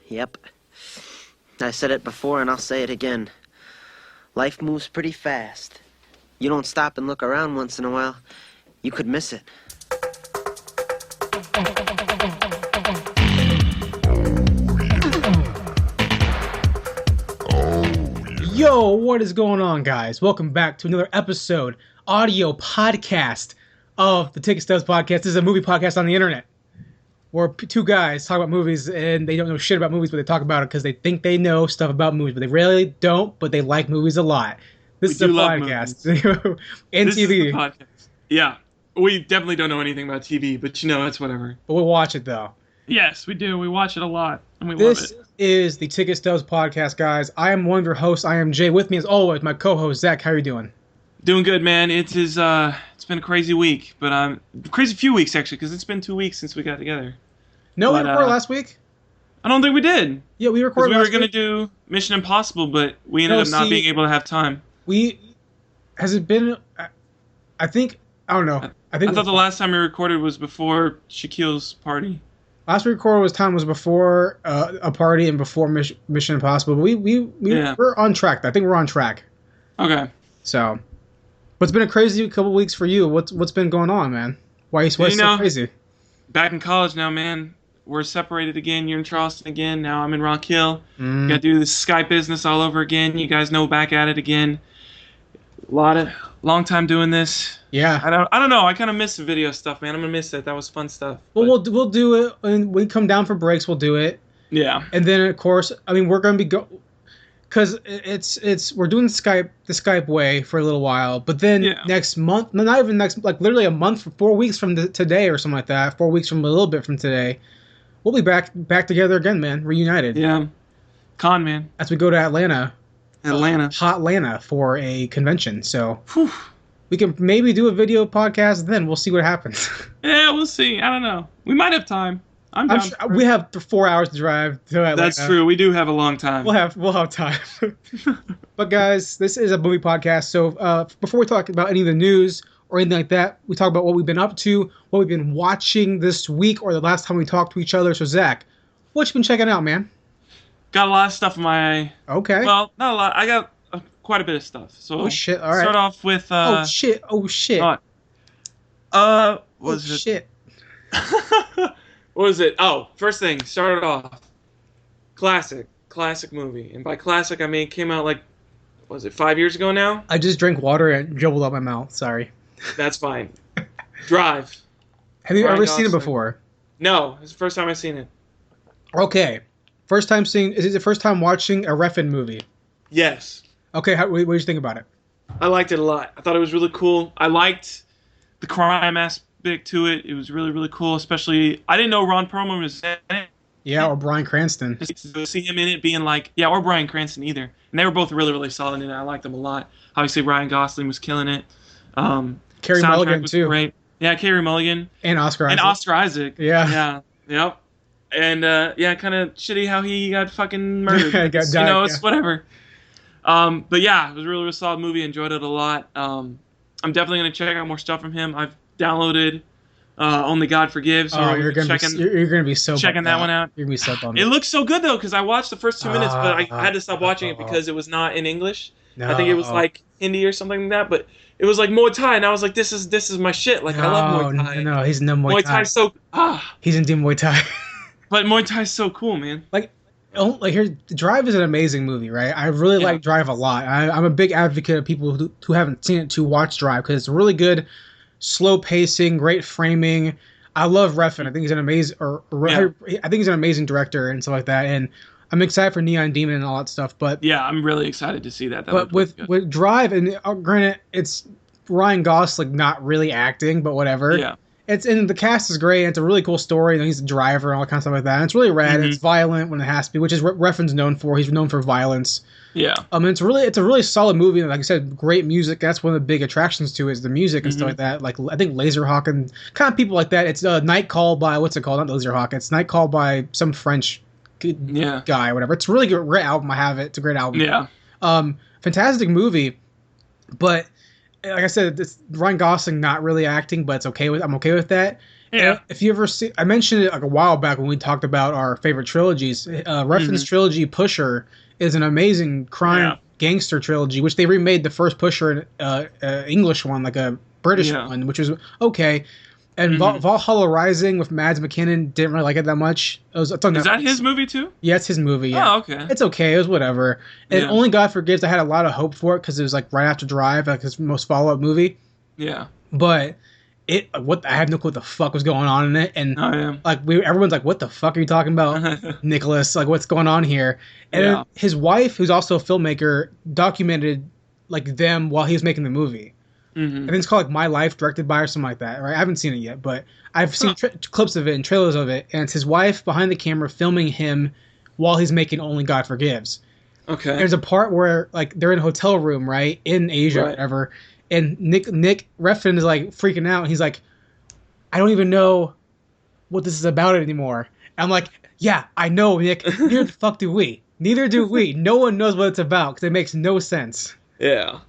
Yep. I said it before and I'll say it again. Life moves pretty fast. You don't stop and look around once in a while, you could miss it. Yo, what is going on, guys? Welcome back to another episode, audio podcast of the Ticket Stubs Podcast. This is a movie podcast on the internet where two guys talk about movies and they don't know shit about movies, but they talk about it because they think they know stuff about movies, but they really don't, but they like movies a lot. This is a podcast. And this TV. Is the podcast. Yeah, we definitely don't know anything about TV, but it's whatever. But we'll watch it, though. Yes, we do. We watch it a lot, and we love it. This is the Ticket Stubs Podcast, guys. I am one of your hosts. I am Jay. With me, as always, my co-host, Zach. How are you doing? Doing good, man. It's been a crazy week, but crazy few weeks, actually, because it's been 2 weeks since we got together. No, we recorded last week? I don't think we did. Yeah, we recorded last week. We were going to do Mission Impossible, but we ended up not being able to have time. Has it been... I think... I don't know. I thought the last time we recorded was before Shaquille's party. Last we recorded was before a party and before Mission Impossible. But we're on track. I think we're on track. Okay. So, but it's been a crazy couple weeks for you. What's been going on, man? Why are you so crazy? Back in college now, man. We're separated again. You're in Charleston again. Now I'm in Rock Hill. Got to do this Skype business all over again. You guys know, back at it again. Long time doing this. Yeah. I don't know. I kind of miss the video stuff, man. I'm gonna miss it. That was fun stuff. Well, we'll do it when we come down for breaks. We'll do it. Yeah. And then of course, I mean, we're gonna be because we're doing the Skype way for a little while, but then next month, not even next, like literally a month, 4 weeks from today or something like that. 4 weeks from a little bit from today, we'll be back together again, man. Reunited. Yeah. Con, man. As we go to Atlanta. Hot Atlanta for a convention. So we can maybe do a video podcast then. We'll see what happens. Yeah, we'll see. I don't know. We might have time. I'm down. We have 4 hours to drive to Atlanta. That's true. We do have a long time. We'll have time. But guys, this is a movie podcast. So before we talk about any of the news or anything like that, we talk about what we've been up to, what we've been watching this week or the last time we talked to each other. So Zach, what you been checking out, man? Got a lot of stuff in my... Okay. Well, not a lot. I got quite a bit of stuff. So oh, shit. All right. Start off with... Oh, shit. What was it? Shit. What was it? Oh, first thing. Started off. Classic movie. And by classic, I mean it came out like... Was it 5 years ago now? I just drank water and jumbled up my mouth. Sorry. That's fine. Drive. Have you ever seen it before? No. It's the first time I've seen it. Okay. First time seeing... Is it the first time watching a Refn movie? Yes. Okay, what did you think about it? I liked it a lot. I thought it was really cool. I liked the crime aspect to it. It was really, really cool. Especially, I didn't know Ron Perlman was in it. Yeah, or Bryan Cranston. Just to see him in it being like... Yeah, or Bryan Cranston either. And they were both really, really solid in it. I liked them a lot. Obviously, Ryan Gosling was killing it. Carey Mulligan, too. Great. Yeah, Carey Mulligan. And Oscar Isaac. And Oscar Isaac. Yeah. Yep. And, kind of shitty how he got fucking murdered. It's whatever. But yeah, it was a really, really solid movie. Enjoyed it a lot. I'm definitely going to check out more stuff from him. I've downloaded Only God Forgives. So you're going to be so checking that one out. You're going to be so bummed. It looks so good, though, because I watched the first 2 minutes, but I had to stop watching it because it was not in English. No. I think it was like Hindi or something like that, but it was like Muay Thai, and I was like, this is my shit. Like, I love Muay Thai. No, he's in no Muay Thai. Muay Thai's so... He's in Muay Thai. But Muay Thai's so cool, man. Like Drive is an amazing movie, right? I really like Drive a lot. I'm a big advocate of people who haven't seen it to watch Drive because it's really good, slow pacing, great framing. I love Refn. I think he's an amazing, I think he's an amazing director and stuff like that. And I'm excited for Neon Demon and all that stuff. But yeah, I'm really excited to see that. But with Drive, and granted, it's Ryan Gosling not really acting, but whatever. Yeah. And the cast is great. And it's a really cool story. He's a driver and all that kind of stuff like that. And it's really rad. Mm-hmm. It's violent when it has to be, which is what Refn's known for. He's known for violence. Yeah. It's a really solid movie. And like I said, great music. That's one of the big attractions to it is the music and stuff like that. Like I think Laserhawk and kind of people like that. It's Night Call by what's it called? Not Laserhawk. It's Night Call by some French guy or whatever. It's a really good, great album. I have it. It's a great album. Yeah. Fantastic movie, but. Like I said, it's Ryan Gosling not really acting, but I'm okay with that. Yeah. If you ever see, I mentioned it like a while back when we talked about our favorite trilogies. Refn's trilogy Pusher is an amazing crime gangster trilogy, which they remade the first Pusher, English one, like a British one, which was okay. And Valhalla Rising with Mads McKinnon, didn't really like it that much. It's on Netflix. Is that his movie too? Yeah, it's his movie. Yeah. Oh, okay. It's okay. It was whatever. And Only God Forgives, I had a lot of hope for it because it was like right after Drive, like his most follow-up movie. Yeah. But I have no clue what the fuck was going on in it, and everyone's like, "What the fuck are you talking about, Nicholas? Like, what's going on here?" And his wife, who's also a filmmaker, documented like them while he was making the movie. I think it's called like My Life, directed by or something like that. Right? I haven't seen it yet, but I've seen clips of it and trailers of it, and it's his wife behind the camera filming him while he's making Only God Forgives. Okay. There's a part where like they're in a hotel room, right, in Asia, or whatever. And Nick Refn is like freaking out. He's like, I don't even know what this is about anymore. And I'm like, yeah, I know, Nick. Neither the fuck do we. Neither do we. No one knows what it's about because it makes no sense. Yeah.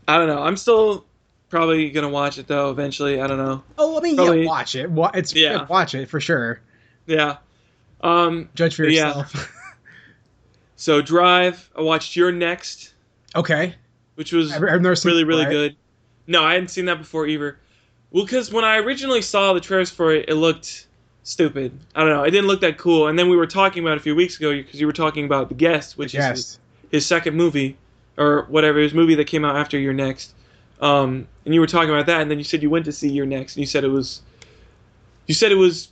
I don't know. I'm still probably going to watch it, though, eventually. I don't know. Oh, I mean, watch it. Watch it for sure. Yeah. Judge for yourself. Yeah. So, Drive. I watched You're Next. Okay. Which was I've never seen really, really good. No, I hadn't seen that before either. Well, because when I originally saw the trailers for it, it looked stupid. I don't know. It didn't look that cool. And then we were talking about it a few weeks ago because you were talking about The Guest, which is his second movie, or whatever, his movie that came out after You're Next. And you were talking about that, and then you said you went to see You're Next, and you said it was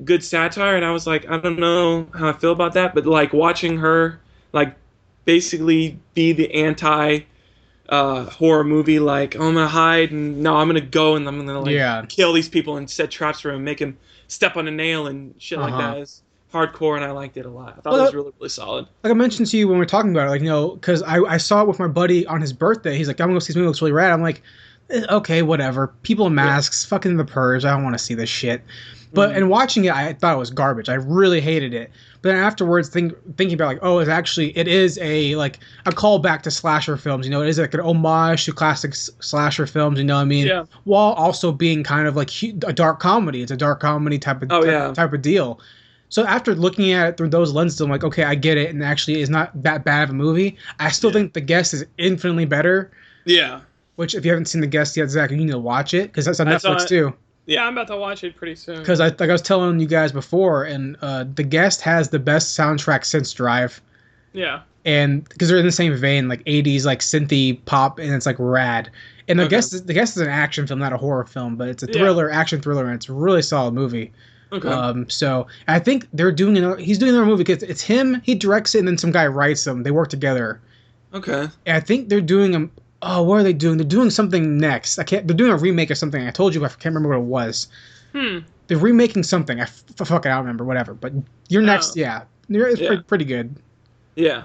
good satire, and I was like, I don't know how I feel about that, but like watching her like basically be the anti horror movie, like, oh, I'm gonna hide, and no, I'm gonna go and I'm gonna like kill these people and set traps for him, make him step on a nail and shit like that. It's hardcore, and I liked it a lot. I thought it was really, really solid. Like I mentioned to you when we were talking about it, like, you know, because I saw it with my buddy on his birthday. He's like, I'm gonna go see this movie, it looks really rad. I'm like, okay, whatever. People in masks, fucking The Purge. I don't want to see this shit. But in watching it, I thought it was garbage. I really hated it. But then afterwards, thinking about like, oh, it is a callback to slasher films. You know, it is like an homage to classic slasher films. You know what I mean? Yeah. While also being kind of like a dark comedy. It's a dark comedy type of deal. So after looking at it through those lenses, I'm like, okay, I get it, and actually it's not that bad of a movie. I still think The Guest is infinitely better. Yeah. Which, if you haven't seen The Guest yet, Zach, you need to watch it because that's on Netflix too. Yeah, I'm about to watch it pretty soon. Because like I was telling you guys before, and The Guest has the best soundtrack since Drive. Yeah. And because they're in the same vein, like 80s, like synthy pop, and it's like rad. And The Guest is an action film, not a horror film, but it's a action thriller, and it's a really solid movie. Okay. So I think he's doing another movie because it's him. He directs it, and then some guy writes them. They work together. Okay. And I think they're doing them. Oh, what are they doing? They're doing something next. They're doing a remake of something. I told you, I can't remember what it was. They're remaking something. Fuck it, I don't remember. Whatever. But You're Next. Yeah, it's pretty good. Yeah.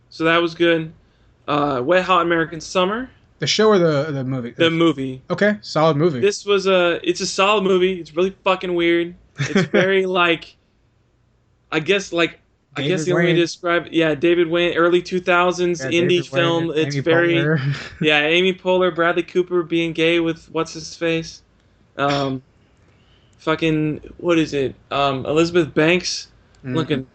So that was good. Wet Hot American Summer. The show or the movie? The movie. Okay, solid movie. This was it's a solid movie. It's really fucking weird. It's very like, I guess the only way to describe it, David Wayne, early 2000s indie film. It's very Poehler. Amy Poehler, Bradley Cooper being gay with what's his face, fucking what is it? Elizabeth Banks looking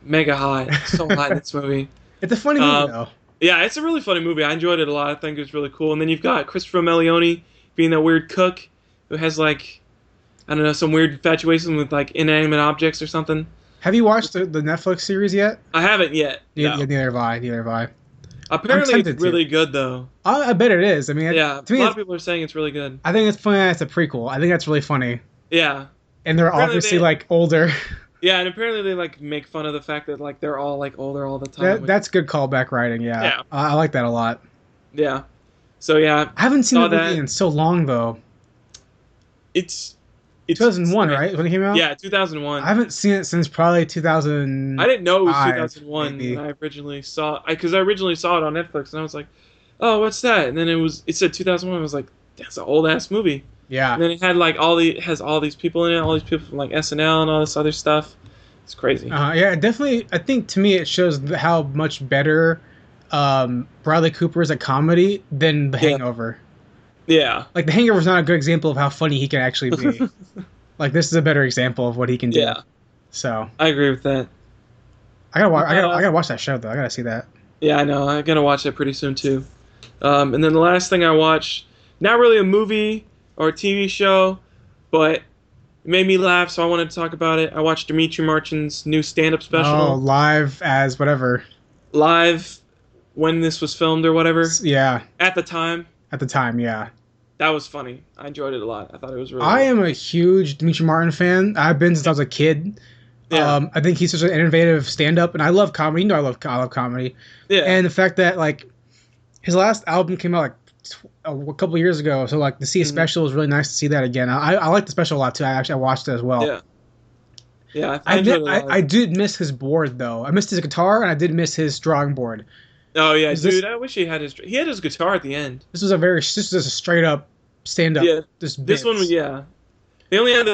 mega hot, so hot in this movie. It's a funny movie though. Yeah, it's a really funny movie. I enjoyed it a lot. I think it was really cool. And then you've got Christopher Meloni being that weird cook who has like, I don't know, some weird infatuation with like inanimate objects or something. Have you watched the Netflix series yet? I haven't yet. Neither have I. Apparently it's really good, though. I bet it is. I mean, a lot of people are saying it's really good. I think it's funny that it's a prequel. I think that's really funny. Yeah. And they're obviously like older. Yeah, and apparently they like make fun of the fact that like they're all like older all the time. That's good callback writing. Yeah. I like that a lot. Yeah. So I haven't seen the movie in so long though. It's 2001, right? When it came out? Yeah, 2001. I haven't seen it since probably 2000. I didn't know it was 2001 when I originally saw it. Because I originally saw it on Netflix, and I was like, oh, what's that? And then it said 2001. I was like, that's an old-ass movie. Yeah. And then it had like has all these people in it, all these people from like SNL and all this other stuff. It's crazy. Yeah, definitely. I think to me it shows how much better Bradley Cooper is at comedy than The Hangover. Yeah. Like The Hangover is not a good example of how funny he can actually be. Like, this is a better example of what he can do. Yeah, So I agree with that. I gotta watch that show though. I gotta see that. Yeah, I know. I'm gonna watch that pretty soon too. And then the last thing I watched, not really a movie or a TV show, but it made me laugh, so I wanted to talk about it. I watched Dimitri Martin's new stand-up special. Oh, live as whatever. Live when this was filmed or whatever. Yeah. At the time. At the time, yeah. That was funny. I enjoyed it a lot. I thought it was really I good. am a huge Dimitri Martin fan. I've been since I was a kid. Yeah. I think he's such an innovative stand-up, and I love comedy. You know, I love comedy. Yeah. And the fact that like his last album came out like a couple years ago, so like to see a special was really nice to see that again. I like the special a lot too. I watched it as well. Yeah. Yeah. I enjoyed it a lot. I did miss his board though. I missed his guitar, and I did miss his drawing board. Oh yeah, dude. I wish he had his guitar at the end. This was a straight up stand-up. Yeah. This one was yeah. He only had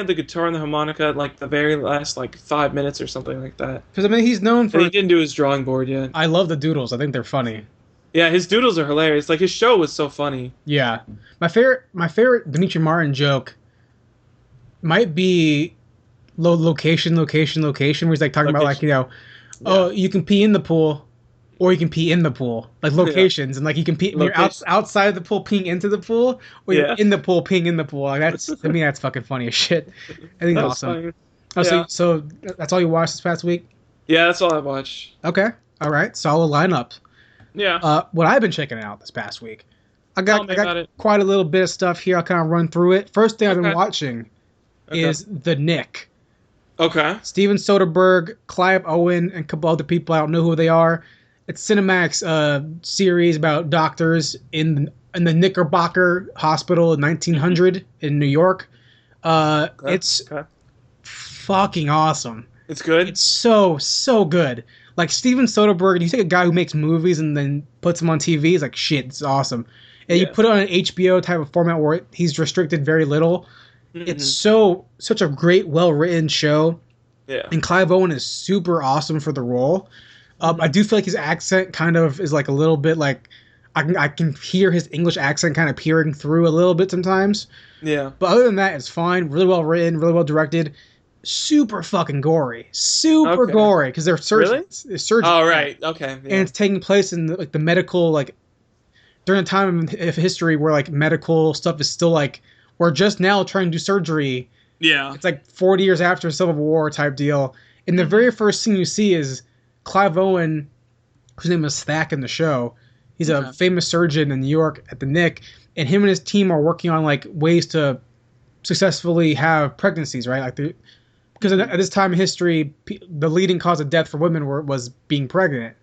the guitar and the harmonica at like the very last like 5 minutes or something like that. Because I mean, he's known for. And he didn't do his drawing board yet. I love the doodles. I think they're funny. Yeah, his doodles are hilarious. Like his show was so funny. Yeah, my favorite Dimitri Martin joke might be location, where he's like talking about like oh, you can pee in the pool, or you can pee in the pool, like locations, and like you can pee when you're outside the pool peeing into the pool, or you're in the pool peeing in the pool. Like that's to me that's fucking funny as shit. I think that's awesome. Funny. Oh, so that's all you watched this past week? Yeah, that's all I watched. Okay, all right, solid lineup. Yeah. What I've been checking out this past week, I got quite a little bit of stuff here. I'll kind of run through it. First thing I've been watching is The Nick. Okay. Steven Soderbergh, Clive Owen, and a couple other people. I don't know who they are. It's Cinemax series about doctors in the Knickerbocker Hospital in 1900 in New York. It's fucking awesome. It's good? It's so good. Like Steven Soderbergh, you take a guy who makes movies and then puts them on TV, it's like, shit, it's awesome. And you put it on an HBO type of format where he's restricted very little. Mm-hmm. It's such a great, well-written show. Yeah. And Clive Owen is super awesome for the role. I do feel like his accent kind of is like a little bit like, I can hear his English accent kind of peering through a little bit sometimes. Yeah. But other than that, it's fine. Really well written, really well directed. Super fucking gory. Gory because they're surgeons. Really? Surgeons. Oh, right. Okay. Yeah. And it's taking place in like the medical, like during a time of history where like medical stuff is still like, we're just now trying to do surgery. Yeah. It's like 40 years after Civil War type deal. And the very first thing you see is Clive Owen, whose name is Stack in the show. He's a famous surgeon in New York at the Nick, and him and his team are working on like ways to successfully have pregnancies, right? Like because at this time in history, the leading cause of death for women was being pregnant.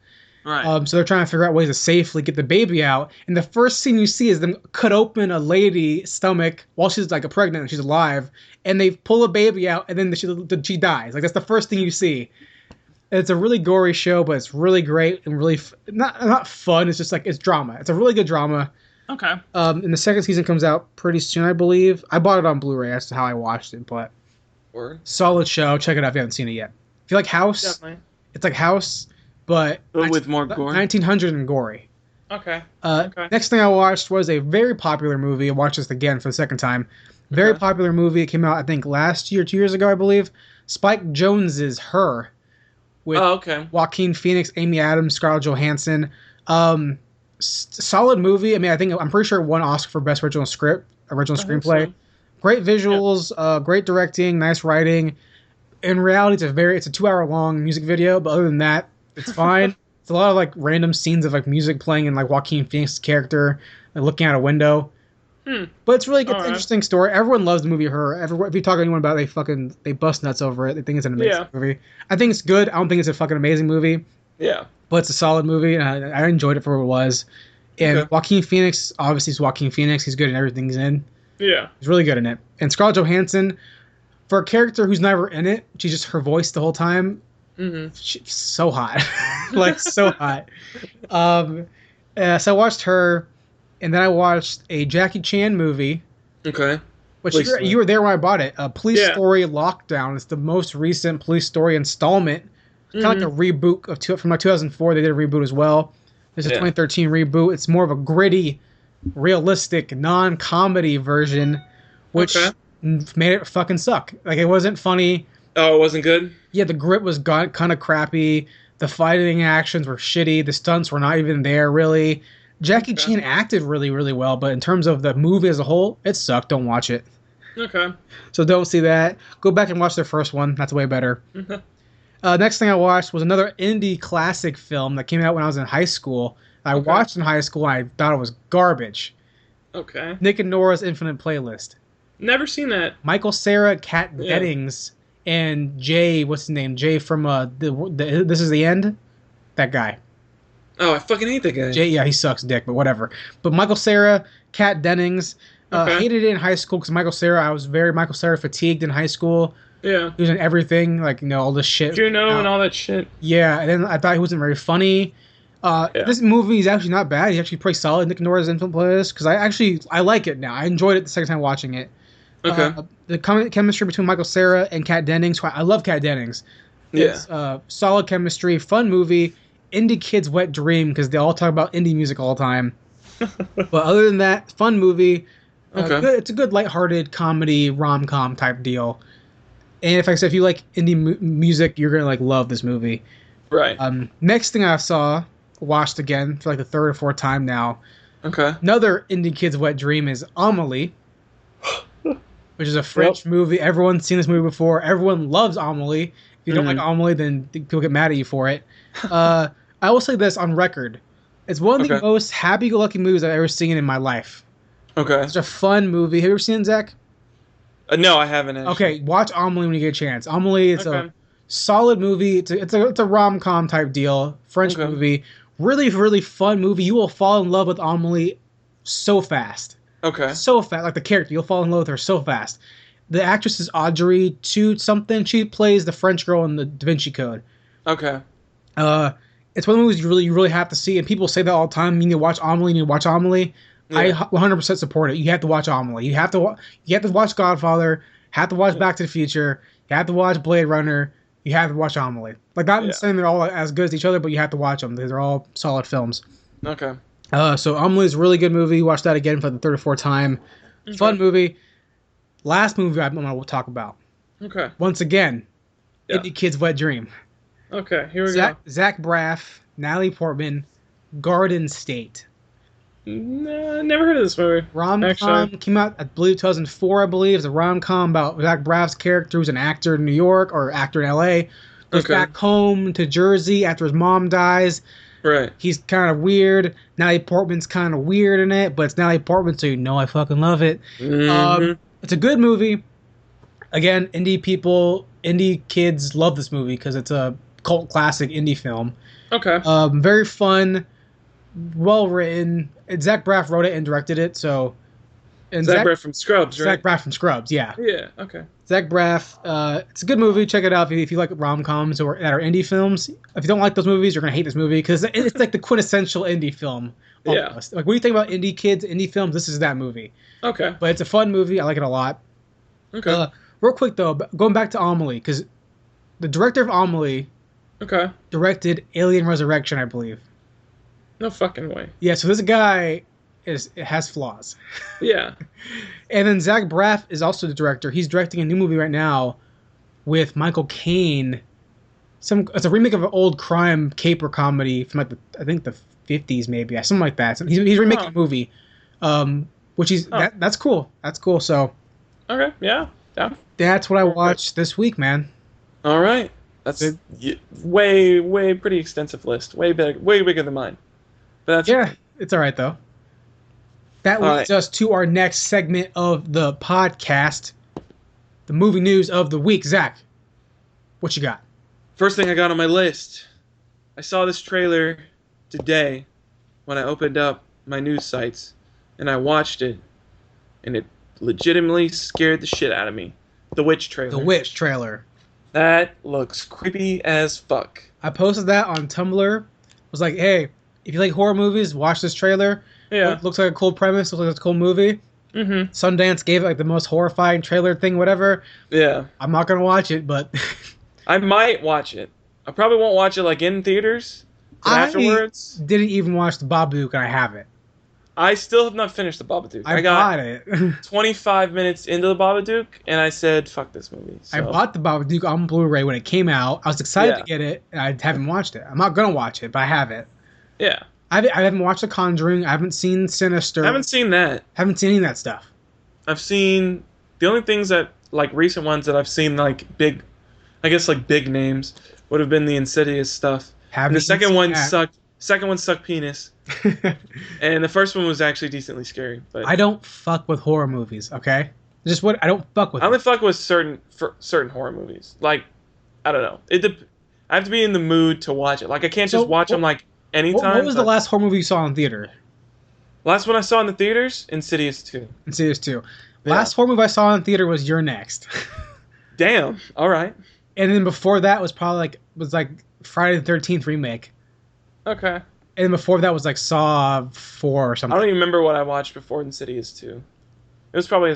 Right. So they're trying to figure out ways to safely get the baby out. And the first scene you see is them cut open a lady's stomach while she's like pregnant and she's alive, and they pull a baby out, and then she dies. Like that's the first thing you see. And it's a really gory show, but it's really great and really not fun. It's just like it's drama. It's a really good drama. Okay. And the second season comes out pretty soon, I believe. I bought it on Blu-ray. That's how I watched it, but. Word. Solid show. Check it out if you haven't seen it yet. If you like House, definitely. It's like House, but with more gore. 1900 and gory. Okay. Next thing I watched was a very popular movie. I watched this again for the second time. Very popular movie. It came out, I think, last year, 2 years ago, I believe. Spike Jonze's Her, with Joaquin Phoenix, Amy Adams, Scarlett Johansson. Solid movie. I mean, I'm pretty sure it won Oscar for Best Original Screenplay. So. Great visuals, great directing, nice writing. In reality, it's a 2-hour long music video, but other than that, it's fine. It's a lot of like random scenes of like music playing and like Joaquin Phoenix's character like, looking out a window. But it's really an interesting story. Everyone loves the movie Her. If you talk to anyone about it, they bust nuts over it. They think it's an amazing movie. I think it's good. I don't think it's a fucking amazing movie. Yeah. But it's a solid movie, and I enjoyed it for what it was. And Joaquin Phoenix, obviously, is Joaquin Phoenix. He's good in everything he's in. Yeah. He's really good in it. And Scarlett Johansson, for a character who's never in it, she's just her voice the whole time. Mm-hmm. She's so hot. Like, so hot. So I watched Her, and then I watched a Jackie Chan movie. Okay. Which you were there when I bought it. Police Story Lockdown. It's the most recent Police Story installment. Kind of like a reboot from like 2004. They did a reboot as well. There's a 2013 reboot. It's more of a gritty, realistic, non-comedy version, which made it fucking suck. Like, it wasn't funny. Oh, it wasn't good? Yeah, the grip was kind of crappy. The fighting actions were shitty. The stunts were not even there, really. Jackie Chan acted really, really well, but in terms of the movie as a whole, it sucked. Don't watch it. Okay. So don't see that. Go back and watch their first one. That's way better. Next thing I watched was another indie classic film that came out when I was in high school. I watched in high school, and I thought it was garbage. Okay. Nick and Nora's Infinite Playlist. Never seen that. Michael Cera, Kat Dennings, and Jay, what's his name? Jay from This Is the End? That guy. Oh, I fucking hate that guy. Jay, yeah, he sucks dick, but whatever. But Michael Cera, Kat Dennings, hated it in high school because I was very Michael Cera fatigued in high school. Yeah. He was in everything, like, all this shit. Juno and all that shit. Yeah, and then I thought he wasn't very funny. This movie is actually not bad. He's actually pretty solid. Nick Nora's Infinite Playlist, because I like it now. I enjoyed it the second time watching it. Okay. The chemistry between Michael Cera and Kat Dennings, I love Kat Dennings. It's solid chemistry, fun movie, indie kid's wet dream, because they all talk about indie music all the time. But other than that, fun movie. It's a good lighthearted comedy rom-com type deal. And if you like indie music, you're gonna love this movie. Right. Next thing I watched again for the third or fourth time now. Okay. Another indie kid's wet dream is Amélie, which is a French movie. Everyone's seen this movie before. Everyone loves Amélie. If you don't like Amélie, then people get mad at you for it. I will say this on record: it's one of the most happy-go-lucky movies I've ever seen in my life. Okay. It's a fun movie. Have you ever seen it, Zach? No, I haven't. Actually. Okay, watch Amélie when you get a chance. Amélie, it's a solid movie. It's a rom-com type deal. French movie. Really, really fun movie. You will fall in love with Amélie so fast. Okay. So fast. Like the character, you'll fall in love with her so fast. The actress is Audrey Tautou something. She plays the French girl in the Da Vinci Code. Okay. It's one of the movies you really have to see, and people say that all the time. You need to watch Amélie. You need to watch Amélie. Yeah. I 100% support it. You have to watch Amélie. You have to watch Godfather. Have to watch Back to the Future. You have to watch Blade Runner. You have to watch Amélie. Not saying they're all as good as each other, but you have to watch them. They're all solid films. Okay. So Amélie is a really good movie. Watch that again for the third or fourth time. Okay. Fun movie. Last movie I'm going to talk about. Okay. Once again, Indie Kid's Wet Dream. Okay, here we go. Zach Braff, Natalie Portman, Garden State. No, never heard of this movie. Rom-com came out, I believe, 2004, I believe. It's a rom-com about Zach Braff's character, who's an actor in New York, or actor in L.A., goes back home to Jersey after his mom dies. Right. He's kind of weird. Natalie Portman's kind of weird in it, but it's Natalie Portman, so I fucking love it. Mm-hmm. It's a good movie. Again, indie kids love this movie because it's a cult classic indie film. Okay. Very fun, well written. Zach Braff wrote it and directed it, so. And Zach Braff from Scrubs, right? Zach Braff from Scrubs, yeah. Yeah. Okay. Zach Braff. It's a good movie. Check it out if you like rom-coms that are indie films. If you don't like those movies, you're gonna hate this movie because it's like the quintessential indie film. Almost. Yeah. Like when you think about indie kids, indie films, this is that movie. Okay. But it's a fun movie. I like it a lot. Okay. Real quick though, going back to Amélie, because the director of Amélie. Okay. Directed Alien Resurrection, I believe. No fucking way. Yeah, so this guy has flaws. Yeah. And then Zach Braff is also the director. He's directing a new movie right now with Michael Caine. It's a remake of an old crime caper comedy from I think the 50s maybe, something like that. So he's remaking a movie, which that's cool. That's cool. So. Okay. Yeah. Yeah. That's what I watched this week, man. All right. That's way pretty extensive list. Way bigger than mine. But that's it's all right though. That leads us to our next segment of the podcast, the movie news of the week. Zach, what you got? First thing I got on my list, I saw this trailer today when I opened up my news sites, and I watched it, and it legitimately scared the shit out of me. The Witch trailer. The Witch trailer. That looks creepy as fuck. I posted that on Tumblr. Was like, hey, if you like horror movies, watch this trailer. Yeah. It looks like a cool premise. Looks like it's a cool movie. Mm-hmm. Sundance gave it the most horrifying trailer thing, whatever. Yeah. I'm not going to watch it, but... I might watch it. I probably won't watch it in theaters. Afterwards. Didn't even watch The Babadook, and I have it. I still have not finished the Babadook. I bought it. 25 minutes into the Babadook, and I said, "Fuck this movie." So. I bought the Babadook on Blu-ray when it came out. I was excited to get it, and I haven't watched it. I'm not gonna watch it, but I have it. Yeah. I haven't watched The Conjuring. I haven't seen Sinister. I haven't seen that. Haven't seen any of that stuff. I've seen the only things that like recent ones that I've seen like big, I guess like big names would have been the Insidious stuff. And the second one sucked. Second one sucked penis. And the first one was actually decently scary. But I don't fuck with horror movies. Okay, just what I don't fuck with. I only fuck with certain horror movies. Like I don't know. I have to be in the mood to watch it. Like I can't just watch them like anytime. What was the last horror movie you saw in theater? Last one I saw in the theaters, Insidious 2. Insidious 2. Last horror movie I saw in theater was You're Next. Damn. All right. And then before that was probably like Friday the 13th remake. Okay. And then before that was like Saw 4 or something. I don't even remember what I watched before Insidious 2. It was probably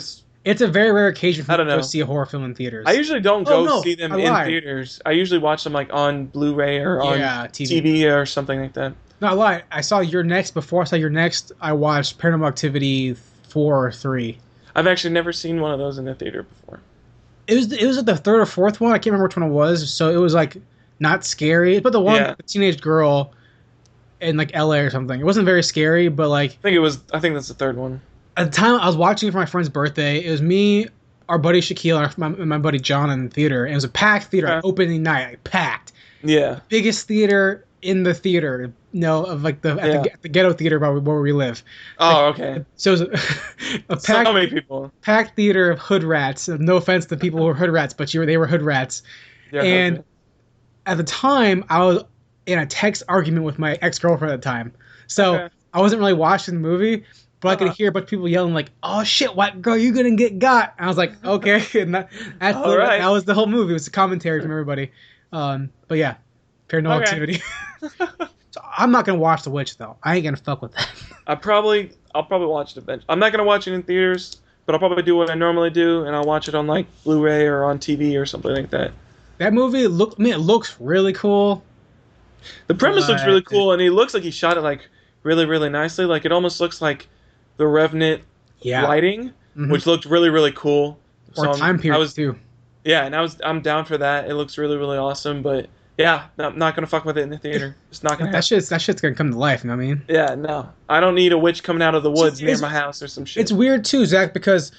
It's a very rare occasion for me to know. go see a horror film in theaters. I usually don't go see them in theaters. I usually watch them like on Blu-ray or on TV or something like that. No, I lied. I saw Your Next. Before I saw Your Next, I watched Paranormal Activity 4 or 3. I've actually never seen one of those in the theater before. It was like the third or fourth one. I can't remember which one it was. So it was like not scary, but the one with the teenage girl in like LA or something. It wasn't very scary, but like I think that's the third one. At the time, I was watching it for my friend's birthday. It was me, our buddy Shaquille, and my buddy John in the theater. And it was a packed theater, like opening night, like packed. Yeah. Biggest theater in the theater. Of like at the ghetto theater where we live. Oh, okay. So it was a packed, so many people. Packed theater of hood rats. No offense to people who were hood rats, but they were hood rats. Yeah, and at the time, I was in a text argument with my ex-girlfriend at the time. So I wasn't really watching the movie, but I could hear a bunch of people yelling like, "Oh shit, white girl, you're gonna get got!" And I was like, "Okay." And that was the whole movie. It was a commentary from everybody. But yeah, Paranormal Activity. So I'm not gonna watch The Witch though. I ain't gonna fuck with that. I'll probably watch it eventually. I'm not gonna watch it in theaters, but I'll probably do what I normally do, and I'll watch it on like Blu-ray or on TV or something like that. That movie it looks really cool. The premise looks really cool, and he looks like he shot it like really, really nicely. Like it almost looks like the Revenant lighting, which looked really, really cool. Or time period too. Yeah, and I'm down for that. It looks really, really awesome, but. Yeah, I'm not gonna fuck with it in the theater. It's not gonna. That shit's gonna come to life. You know what I mean? Yeah, no, I don't need a witch coming out of the woods near my house or some shit. It's weird too, Zach, because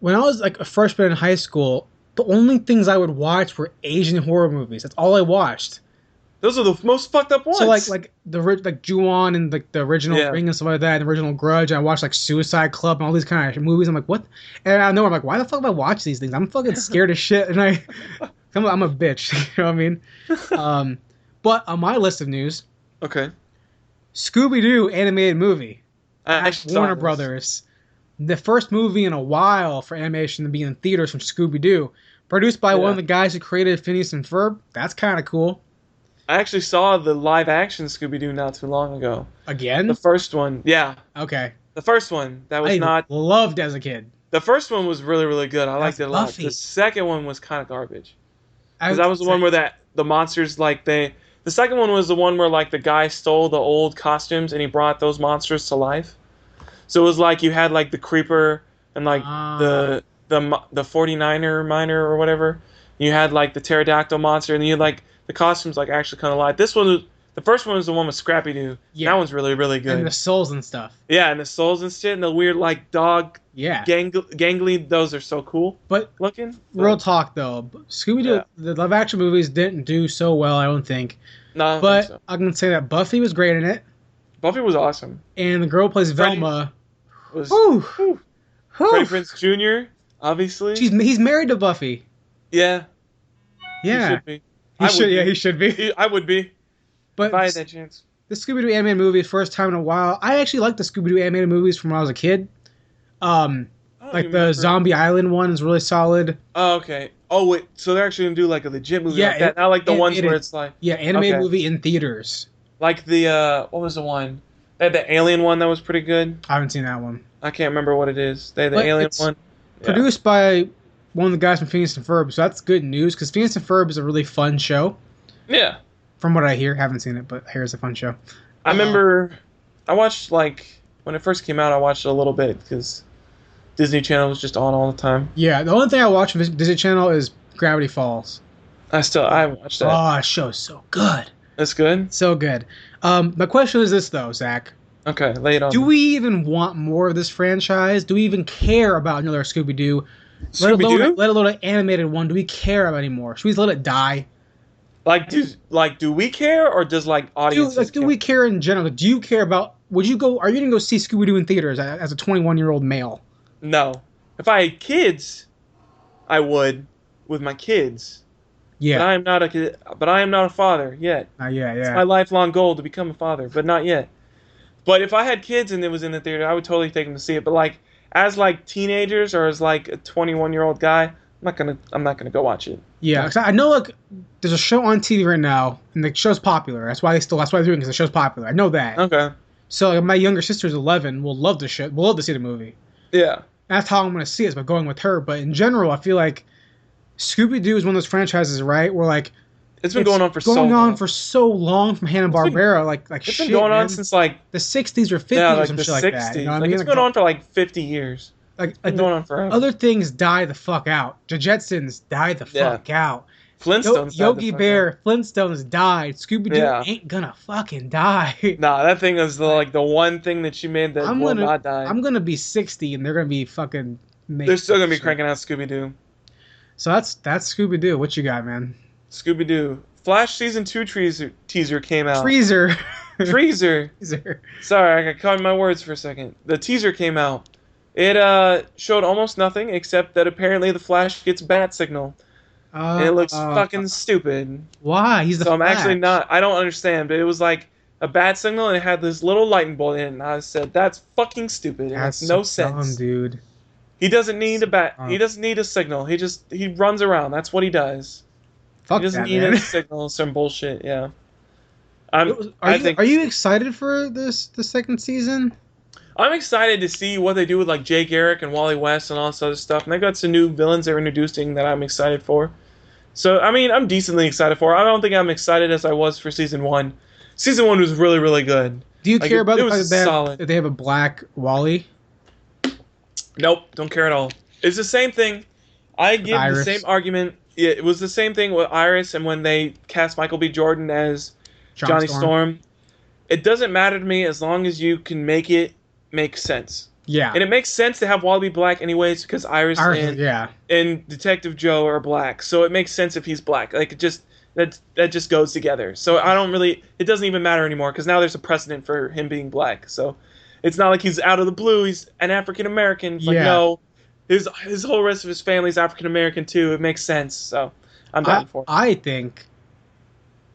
when I was like a freshman in high school, the only things I would watch were Asian horror movies. That's all I watched. Those are the most fucked up ones. So like Ju-On and like the original Ring and stuff like that, and the original Grudge. And I watched like Suicide Club and all these kind of movies. I'm like, what? And I know I'm like, why the fuck do I watch these things? I'm fucking scared as shit, and I'm a bitch. You know what I mean? But on my list of news, Scooby-Doo animated movie. Warner Brothers. The first movie in a while for animation to be in theaters from Scooby-Doo. Produced by one of the guys who created Phineas and Ferb. That's kind of cool. I actually saw the live-action Scooby-Doo not too long ago. Again? The first one, yeah. Okay. The first one, that was loved as a kid. The first one was really, really good. I liked it a lot. The second one was kind of garbage. Because that was the one where the monsters, like, the second one was the one where, like, the guy stole the old costumes and he brought those monsters to life. So it was like you had, like, the Creeper and, like, the 49er miner or whatever. You had, like, the pterodactyl monster, and you had, like, the costumes, like, actually kind of live. The first one was the one with Scrappy-Doo. Yeah. That one's really, really good. And the souls and stuff. Yeah, and the souls and shit, and the weird, like, dog gangly. Those are so cool looking. Real talk, though. Scooby-Doo, the live-action movies didn't do so well, I don't think. No, but I'm going to say that Buffy was great in it. Buffy was awesome. And the girl who plays Velma was... Freddie Prinze Jr., obviously. He's married to Buffy. Yeah. Yeah. He should be. He should be. I would be. But if I had that chance. The Scooby-Doo animated movie, first time in a while. I actually liked the Scooby-Doo animated movies from when I was a kid. Like the Zombie Island one is really solid. Oh, okay. Oh, wait. So they're actually going to do like a legit movie like that? Not like the ones where it's like... Yeah, animated movie in theaters. Like the... what was the one? They had the Alien one that was pretty good. I haven't seen that one. I can't remember what it is. They had the Alien one. Produced by one of the guys from Phineas and Ferb, so that's good news, because Phineas and Ferb is a really fun show. Yeah. From what I hear. Haven't seen it, but I hear it's a fun show. I remember... I watched like When it first came out, I watched it a little bit because Disney Channel was just on all the time. Yeah, the only thing I watch on Disney Channel is Gravity Falls. I haven't watched that. Oh, that show is so good. That's good? So good. My question is this, though, Zach. Okay, lay it on. Do we even want more of this franchise? Do we even care about another Scooby-Doo? Scooby-Doo? Let alone an animated one. Do we care about anymore? Should we just let it die? Do we care, or does audiences do we care in general? Do you care about? Are you gonna go see Scooby-Doo in theaters as a 21-year-old male? No. If I had kids, I would with my kids. Yeah. But I am not a father yet. Yeah. It's my lifelong goal to become a father, but not yet. But if I had kids and it was in the theater, I would totally take them to see it. But as teenagers or as a 21-year-old guy, I'm not gonna go watch it. Yeah, 'cause I know there's a show on TV right now, and the show's popular. That's why they're doing it, because the show's popular. I know that. Okay. So my younger sister's 11. Will love to see the movie. Yeah. That's how I'm gonna see it, is by going with her. But in general, I feel like Scooby-Doo is one of those franchises, right? Where it's been going on for so long from Hanna-Barbera. It's been going on since the 60s or 50s or some shit like that. You know what I mean? It's been on for 50 years. It's been going on forever. Other things die the fuck out. The Jetsons die the fuck out. Flintstones Yogi Bear, Flintstones died. Scooby-Doo ain't gonna fucking die. Nah, that thing is the one thing that she made that will not die. I'm gonna be 60 and they're gonna be fucking they're still gonna be cranking out Scooby-Doo. So that's Scooby-Doo. What you got, man? Scooby-Doo. Flash Season 2 teaser came out. Freezer. Sorry, I got caught in my words for a second. The teaser came out. It showed almost nothing except that apparently the Flash gets bat signal. And it looks fucking stupid. Why? He's the Flash. I'm actually not... I don't understand, but it was a bat signal and it had this little lightning bolt in it. And I said, that's fucking stupid. It makes no sense. Dumb, dude. He doesn't need a bat. He doesn't need a signal. He runs around. That's what he does. Fuck he doesn't that, need man. a signal. Some bullshit. Yeah. Are you excited for the second season? I'm excited to see what they do with Jay Garrick and Wally West and all this other stuff. And they got some new villains they're introducing that I'm excited for. So I mean, I'm decently excited for it. I don't think I'm excited as I was for season 1. Season 1 was really, really good. Do you care about the fact that they have a black Wally? Nope, don't care at all. It's the same thing. I give the same argument. Yeah, it was the same thing with Iris and when they cast Michael B. Jordan as Johnny Storm. It doesn't matter to me as long as you can make it make sense. Yeah. And it makes sense to have Wally be black anyways because Iris and Detective Joe are black. So it makes sense if he's black. That just goes together. So it doesn't even matter anymore because now there's a precedent for him being black. So it's not like he's out of the blue. He's an African American. No, his whole rest of his family's African American too. It makes sense. So I'm down for it. I think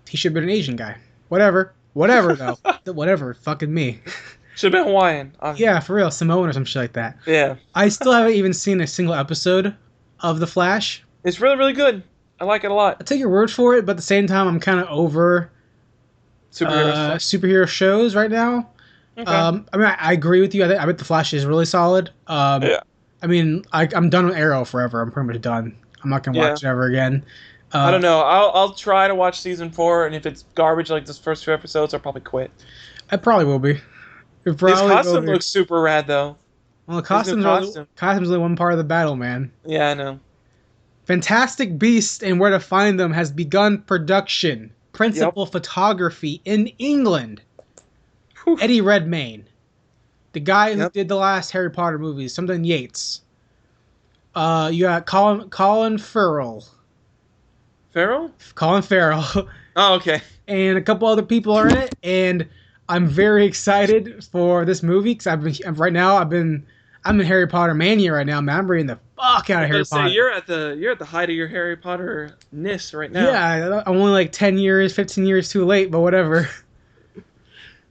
he should have been an Asian guy. Whatever though. Whatever. Fucking me. Should have been Hawaiian. Yeah, for real. Samoan or some shit like that. Yeah. I still haven't even seen a single episode of The Flash. It's really, really good. I like it a lot. I take your word for it, but at the same time, I'm kind of over superhero shows right now. Okay. I mean, I agree with you. I bet The Flash is really solid. Yeah. I mean, I'm done with Arrow forever. I'm pretty much done. I'm not going to watch it ever again. I don't know. I'll try to watch season 4, and if it's garbage like this first 2 episodes, I'll probably quit. I probably will be. His costume looks super rad, though. Well, the costume's only one part of the battle, man. Yeah, I know. Fantastic Beasts and Where to Find Them has begun production. Principal photography in England. Whew. Eddie Redmayne. The guy who did the last Harry Potter movies. Something Yates. You got Colin Farrell. Farrell? Colin Farrell. Oh, okay. And a couple other people are in it, and I'm very excited for this movie because I'm in Harry Potter mania right now, man. I'm reading the fuck out of Harry Potter. You're at the height of your Harry Potter-ness right now. Yeah, I'm only 10 years, 15 years too late, but whatever.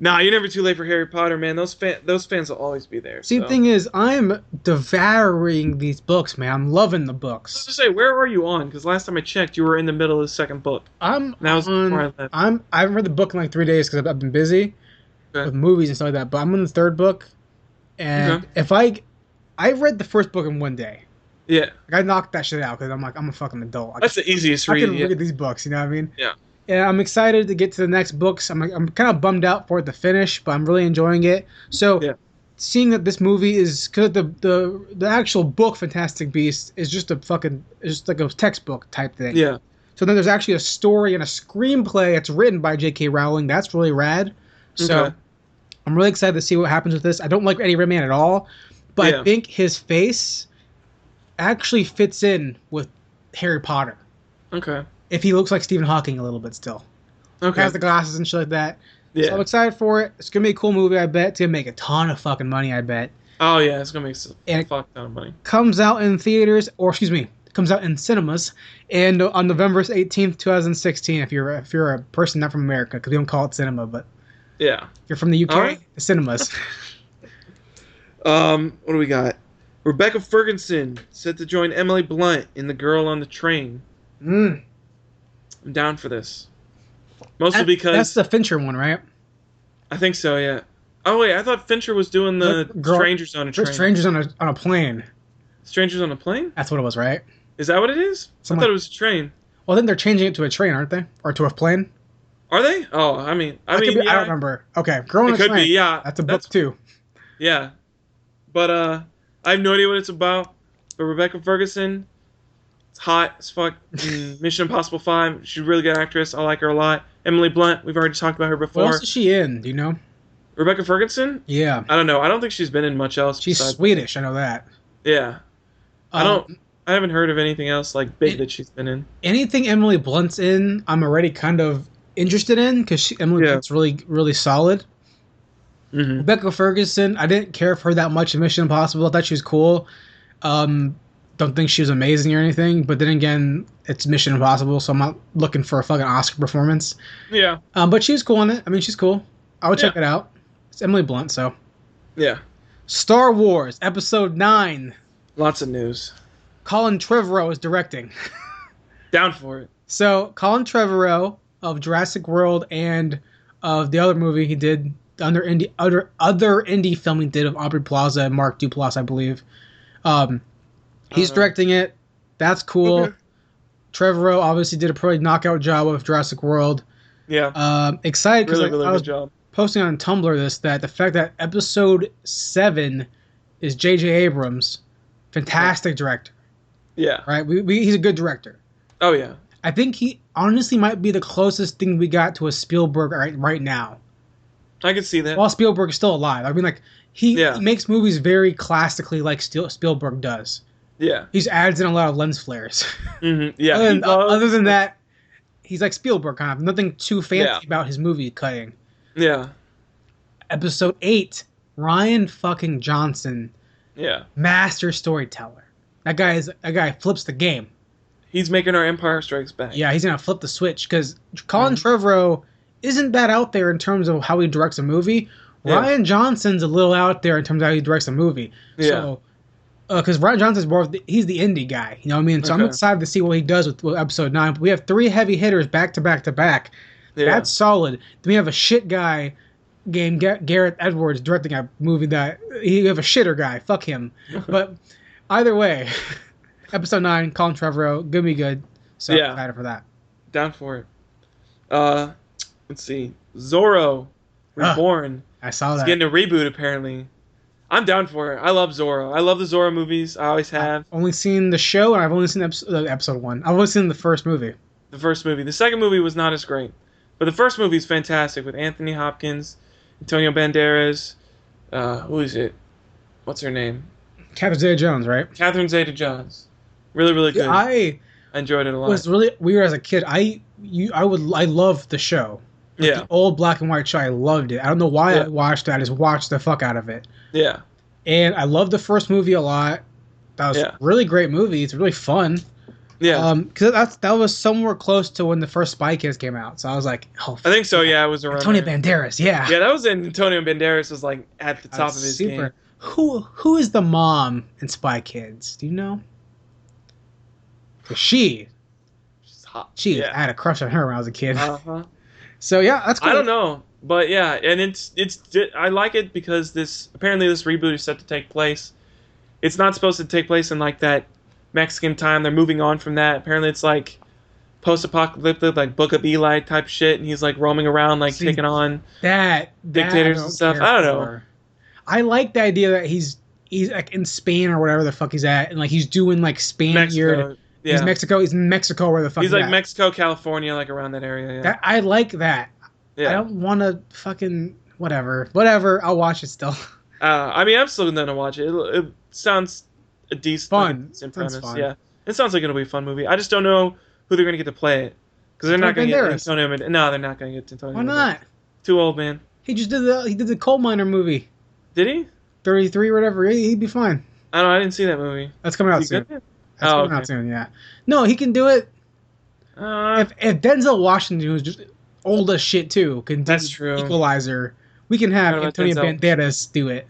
Nah, you're never too late for Harry Potter, man. Those fans will always be there. See, the thing is, I'm devouring these books, man. I'm loving the books. I was to say, where are you on? Because last time I checked, you were in the middle of the second book. I haven't read the book in 3 days because I've been busy with movies and stuff like that. But I'm in the third book, and if I read the first book in 1 day. Yeah. I knocked that shit out because I'm a fucking adult. That's the easiest read. I can read these books, you know what I mean? Yeah. Yeah, I'm excited to get to the next books. I'm kind of bummed out for it to finish, but I'm really enjoying it. So, seeing that this movie is because the actual book Fantastic Beasts is just like a textbook type thing. Yeah. So then there's actually a story and a screenplay that's written by J.K. Rowling. That's really rad. So Okay. I'm really excited to see what happens with this. I don't like Eddie Redmayne at all, but I think his face actually fits in with Harry Potter. Okay. If he looks like Stephen Hawking a little bit still. Okay. Has the glasses and shit like that. Yeah. So I'm excited for it. It's going to be a cool movie, I bet. It's going to make a ton of fucking money, I bet. Oh, yeah. It's going to make And a fuck ton of money. Comes out in theaters, comes out in cinemas, and on November 18th, 2016, if you're a person not from America, because we don't call it cinema, but Yeah. if you're from the UK, Alright. the cinemas. What do we got? Rebecca Ferguson set to join Emily Blunt in The Girl on the Train. Mm. I'm down for this. Mostly because... That's the Fincher one, right? I think so, yeah. Oh, wait, I thought Fincher was doing the Strangers on a Train. Strangers on a Plane. Strangers on a Plane? That's what it was, right? Is that what it is? I thought it was a train. Well, I think they're changing it to a train, aren't they? Or to a plane? Are they? Oh, I mean, I don't remember. Okay, Girl on a It could Train. be, yeah. That's a book too. Yeah. But I have no idea what it's about. But Rebecca Ferguson, it's hot as fuck. Mission Impossible 5, she's a really good actress. I like her a lot. Emily Blunt, we've already talked about her before. What else is she in? Do you know? Rebecca Ferguson? Yeah. I don't know. I don't think she's been in much else. She's Swedish, I know that. Yeah. I haven't heard of anything else like big that she's been in. Anything Emily Blunt's in, I'm already kind of interested in because Emily Blunt's really, really solid. Mm-hmm. Rebecca Ferguson, I didn't care for her that much in Mission Impossible. I thought she was cool. Don't think she was amazing or anything, but then again, it's Mission Impossible, so I'm not looking for a fucking Oscar performance. Yeah. But she's cool in it. I mean, she's cool. I would check it out. It's Emily Blunt, so. Yeah. Star Wars Episode 9. Lots of news. Colin Trevorrow is directing. Down for it. So, Colin Trevorrow of Jurassic World and of the other movie he did, the other indie film he did of Aubrey Plaza and Mark Duplass, I believe. He's directing it. That's cool. Okay. Trevorrow obviously did a pretty knockout job of Jurassic World. Yeah. Excited because really I was good job. Posting on Tumblr that the fact that Episode 7 is J.J. Abrams, fantastic director. Yeah. Right? He's a good director. Oh, yeah. I think he honestly might be the closest thing we got to a Spielberg right now. I can see that. While Spielberg is still alive. I mean, like, he makes movies very classically like Spielberg does. Yeah. He just adds in a lot of lens flares. Mm-hmm. Yeah. Other than that, he's like Spielberg kind of. Nothing too fancy about his movie cutting. Yeah. Episode 8, Ryan fucking Johnson. Yeah. Master storyteller. That guy flips the game. He's making our Empire Strikes Back. Yeah, he's gonna flip the switch because Colin Trevorrow isn't that out there in terms of how he directs a movie. Yeah. Ryan Johnson's a little out there in terms of how he directs a movie. Yeah. So, because Ryan Johnson's he's the indie guy. You know what I mean? So I'm excited to see what he does with Episode 9. But we have 3 heavy hitters back to back to back. Yeah. That's solid. Then we have a shit guy named Gareth Edwards directing a movie that you have a shitter guy. Fuck him. But either way, Episode 9, Colin Trevorrow, gonna be good. So I'm excited for that. Down for it. Let's see. ZORO Reborn. I saw that. It's getting a reboot apparently. I'm down for it. I love ZORO. I love the ZORO movies. I always have. I've only seen the show and I've only seen episode 1. I've only seen the first movie. The first movie. The second movie was not as great. But the first movie is fantastic with Anthony Hopkins, Antonio Banderas. Who is it? What's her name? Catherine Zeta-Jones, right? Catherine Zeta-Jones. Really, really good. I enjoyed it a lot. It was really weird as a kid. I loved the show. Like the old black and white show. I loved it. I don't know why I watched it. I just watched the fuck out of it. Yeah. And I loved the first movie a lot. That was a really great movie. It's really fun. Yeah. Because that was somewhere close to when the first Spy Kids came out. So I was like, oh. I think so. Yeah, it was around. Antonio Banderas. Yeah. Yeah, that was Antonio Banderas was like at the top of his game. Who is the mom in Spy Kids? Do you know? Because she's hot. I had a crush on her when I was a kid. So yeah, that's cool. I don't know, but yeah, and it's I like it because this reboot is set to take place. It's not supposed to take place in like that Mexican time. They're moving on from that. Apparently, it's like post-apocalyptic, like Book of Eli type shit, and he's like roaming around, like taking on that dictators and stuff. I don't know. I like the idea that he's like in Spain or whatever the fuck he's at, and like he's doing like Spaniard. Mexico. Yeah. He's in Mexico where the fuck He's like at. Mexico, California, like around that area. Yeah. That I like that. Yeah. I don't want to fucking whatever. I'll watch it still. I mean, I'm still gonna watch it. It sounds a decent, Fun. Decent Sounds premise. fun. Yeah, it sounds like it'll be a fun movie. I just don't know who they're gonna get to play it because they're not gonna get Antonio. No, they're not gonna get Antonio. Why not? Too old, man. He just did the coal miner movie. Did he? 33 or whatever. He'd be fine. I don't know. I didn't see that movie. That's coming out Is he soon. good? That's coming out soon. Yeah. No, he can do it. If Denzel Washington was just old as shit too, can do that's true. Equalizer. We can have Antonio Banderas do it.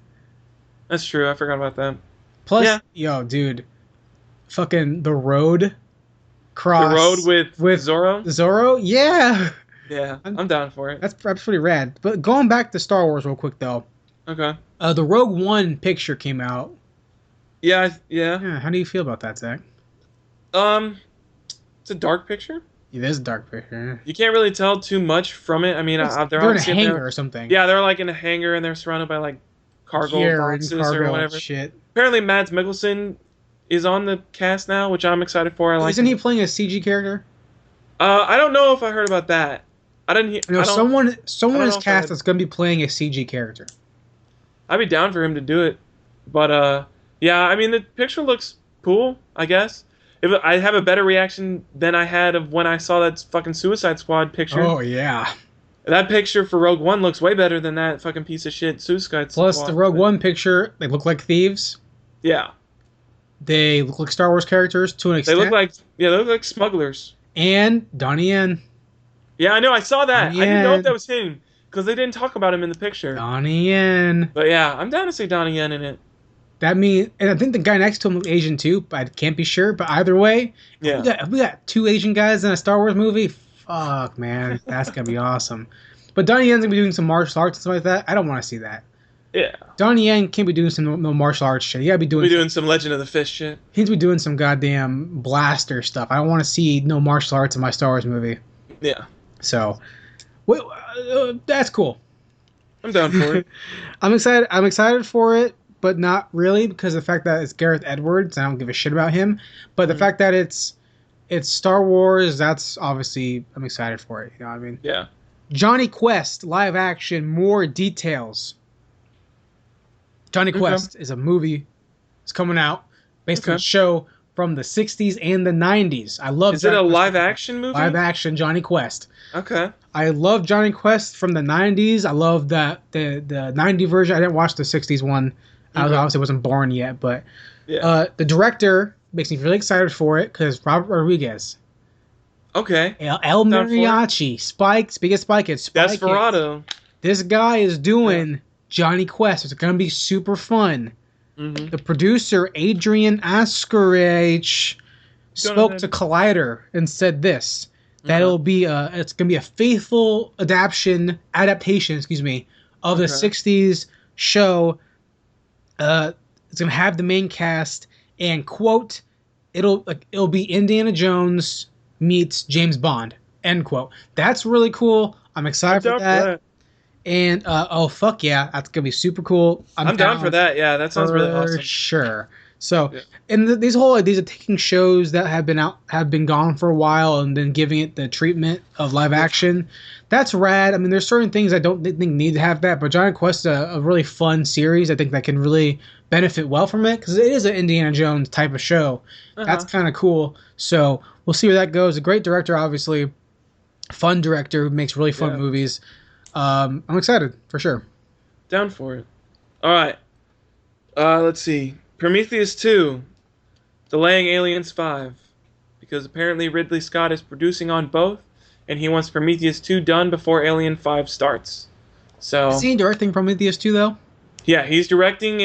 That's true. I forgot about that. Plus, yo, dude, fucking The Road cross. The Road with Zorro? Zorro? Yeah. Yeah, I'm down for it. That's pretty rad. But going back to Star Wars real quick, though. Okay. The Rogue One picture came out. Yeah. How do you feel about that, Zach? It's a dark picture. It is a dark picture. You can't really tell too much from it. I mean, they're in a hangar or something. Yeah, they're like in a hangar and they're surrounded by like cargo boxes or whatever. Shit. Apparently, Mads Mikkelsen is on the cast now, which I'm excited for. Isn't he playing a CG character? I don't know if I heard about that. I didn't. No, someone is cast that's going to be playing a CG character. I'd be down for him to do it, but yeah, I mean the picture looks cool. I guess if I have a better reaction than I had of when I saw that fucking Suicide Squad picture. Oh yeah. That picture for Rogue One looks way better than that fucking piece of shit Suicide Squad. Plus, the Rogue One picture, they look like thieves. Yeah. They look like Star Wars characters to an extent. They look like smugglers. And Donnie Yen. Yeah, I know. I saw that. I didn't know if that was him because they didn't talk about him in the picture. Donnie Yen. But yeah, I'm down to see Donnie Yen in it. That means, and I think the guy next to him was Asian too, but I can't be sure. But either way, yeah, we got two Asian guys in a Star Wars movie. Fuck, man, that's gonna be awesome. But Donnie Yen's gonna be doing some martial arts and stuff like that. I don't want to see that. Yeah. Donnie Yen can't be doing some no martial arts shit. He gotta be doing some Legend of the Fist shit. He needs to be doing some goddamn blaster stuff. I don't want to see no martial arts in my Star Wars movie. Yeah. So, that's cool. I'm down for it. I'm excited for it, but not really because of the fact that it's Gareth Edwards. I don't give a shit about him. But the fact that it's Star Wars, that's obviously I'm excited for it. You know what I mean? Yeah. Johnny Quest live action, more details. Johnny Quest is a movie. It's coming out based on a show from the 60s and the 90s. I love. Is it a live action movie? Live action Johnny Quest. Okay. I love Johnny Quest from the 90s. I love that the 90 version. I didn't watch the 60s one. I obviously wasn't born yet, but the director makes me really excited for it because Robert Rodriguez. Okay. El Mariachi, Spike, biggest Spike Kids. Desperado. This guy is doing Johnny Quest. It's going to be super fun. Mm-hmm. The producer, Adrian Askarich, spoke to Collider and said this, that it'll be it's going to be a faithful adaptation, of the 60s show. It's going to have the main cast and, quote, it'll be Indiana Jones meets James Bond, end quote. That's really cool. I'm excited for that. And oh fuck yeah, that's gonna be super cool. I'm down for that. Yeah, that sounds really awesome. Sure. So, and these whole ideas of taking shows that have been gone for a while and then giving it the treatment of live action, that's rad. I mean, there's certain things I don't think need to have that, but Johnny Quest is a really fun series. I think that can really benefit well from it because it is an Indiana Jones type of show. That's kind of cool. So we'll see where that goes. A great director, obviously, fun director who makes really fun movies. I'm excited for sure. Down for it. All right. Let's see. Prometheus 2 delaying Aliens 5 because apparently Ridley Scott is producing on both and he wants Prometheus 2 done before Alien 5 starts. So is he directing Prometheus 2 though? Yeah, he's directing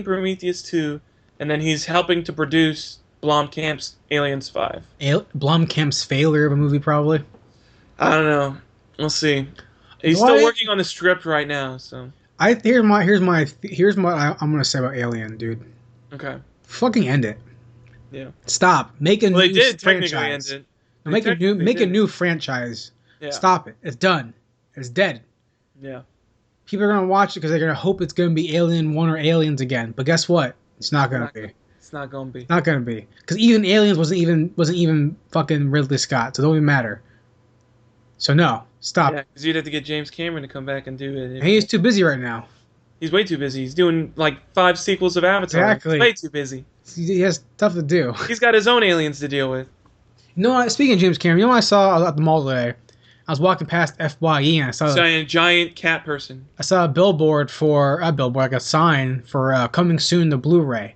Prometheus 2 and then he's helping to produce Blomkamp's Aliens 5. Blomkamp's failure of a movie probably. I don't know. We'll see. He's still working on the script right now, so here's what I'm gonna say about Alien, dude. Okay. Fucking end it. Yeah. Stop. Make a new franchise. Make a new franchise. Yeah. Stop it. It's done. It's dead. Yeah. people are gonna watch it because they're gonna hope it's gonna be Alien 1 or Aliens again. But guess what? It's not gonna be. It's not gonna be. Not gonna be. Because even Aliens wasn't even fucking Ridley Scott, so it don't even matter. So no, stop. Yeah, because you'd have to get James Cameron to come back and do it. And he's too busy right now. He's way too busy. He's doing like 5 sequels of Avatar. Exactly. He's way too busy. He has stuff to do. He's got his own aliens to deal with. Speaking of James Cameron, you know what I saw at the mall today? I was walking past FYE and I saw A giant cat person. I saw a billboard for like a sign for coming soon to Blu-ray,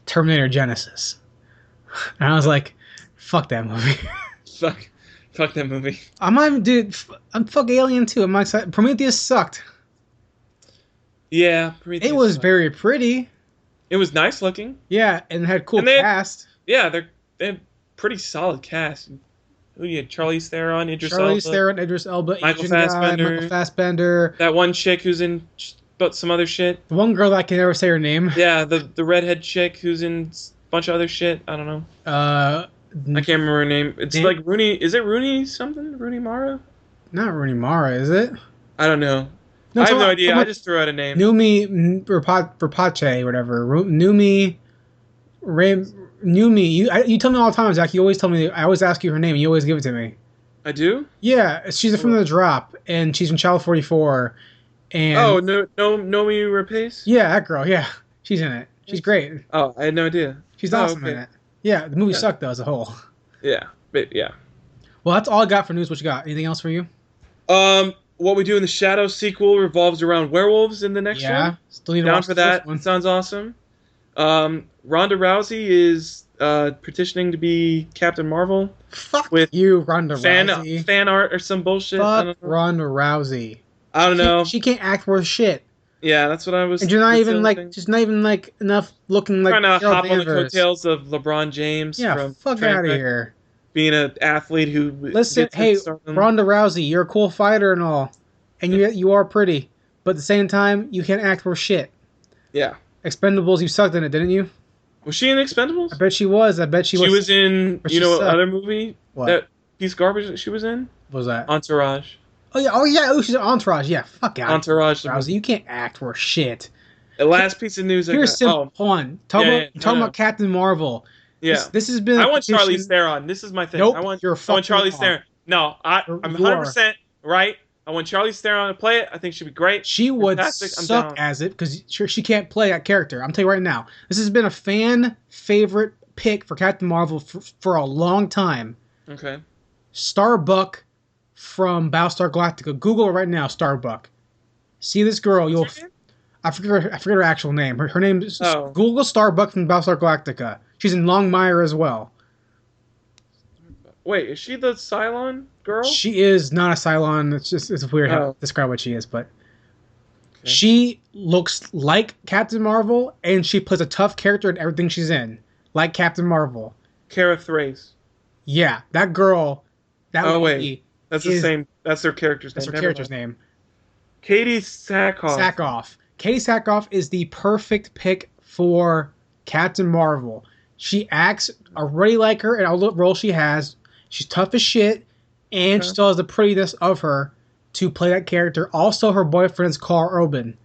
Terminator Genesis, and I was like, "Fuck that movie." Fuck that movie. I'm fuck Alien too. I'm excited. Prometheus sucked. Yeah, Prometheus It was sucked. very pretty. It was nice looking. Yeah, and it had cool And they had- cast. Yeah, they had pretty solid cast. Who you had? Charlize Theron, Idris Charlize Elba, Theron, Idris Elba, Michael Asian guy, Fassbender. Michael Fassbender. that one chick who's in but some other shit. The one girl that I can never say her name. Yeah, the redhead chick who's in a bunch of other shit. I don't know. I can't remember her name. It's like Rooney. Is it Rooney something? Rooney Mara? Not Rooney Mara, is it? I don't know. No, I have no idea. I just threw out a name. Numi Rapace, whatever. Numi. You tell me all the time, Zach. You always tell me. I always ask you her name. And you always give it to me. I do? Yeah, she's from The Drop, and she's in Child 44. And Nomi Rapace? Yeah, that girl. Yeah, she's in it. She's great. Oh, I had no idea. She's awesome in it. Yeah, the movie sucked though as a whole. Yeah, but yeah. Well, that's all I got for news. What you got? Anything else for you? What We Do in the Shadows sequel revolves around werewolves in the next one. Yeah, still need to Down watch for the first that. one. Sounds awesome. Ronda Rousey is petitioning to be Captain Marvel. Fuck with you, Ronda Rousey. Fan art or some bullshit. Fuck Ronda Rousey. I don't know. She can't act worth shit. Yeah, that's what I was. And you're not even like, just not even like enough looking like. Trying to Carol hop on the Danvers. coattails of LeBron James. Yeah, from fuck out of here. Being an athlete who. Listen, hey, Ronda Rousey, you're a cool fighter and all, and you are pretty, but at the same time, you can't act worth shit. Yeah. Expendables, you sucked in it, didn't you? Was she in Expendables? I bet she was. I bet she was. She was in. But You she know what sucked. other movie? What? That piece of garbage that she was in? What was that? Entourage. Oh yeah. Oh, she's an Entourage. Yeah, fuck out. Entourage. Rousey, you can't act worth shit. The last piece of news. Here's hold on. Talking about Captain Marvel. Yeah. This has been. I want Charlize Theron. This is my thing. Nope, I want you're Charlize wrong. Theron. No, I'm You 100% right. I want Charlize Theron to play it. I think she'd be great. She would Fantastic. I'm suck down. as it because she can't play that character. I'm telling you right now. This has been a fan favorite pick for Captain Marvel for a long time. Okay. Starbuck from Battlestar Galactica. Google it right now. Starbuck. See this girl. I forget her actual name. Her name is Google Starbuck from Battlestar Galactica. She's in Longmire as well. Wait, is she the Cylon girl? She is not a Cylon. It's weird how to describe what she is, but she looks like Captain Marvel, and she plays a tough character in everything she's in, like Captain Marvel. Kara Thrace. Yeah, that girl. That's the same. That's her character's name. That's her character's name. Katie Sackhoff. Katie Sackhoff is the perfect pick for Captain Marvel. She acts already like her in all the roles she has. She's tough as shit, and she still has the prettiness of her to play that character. Also, her boyfriend's Carl Urban.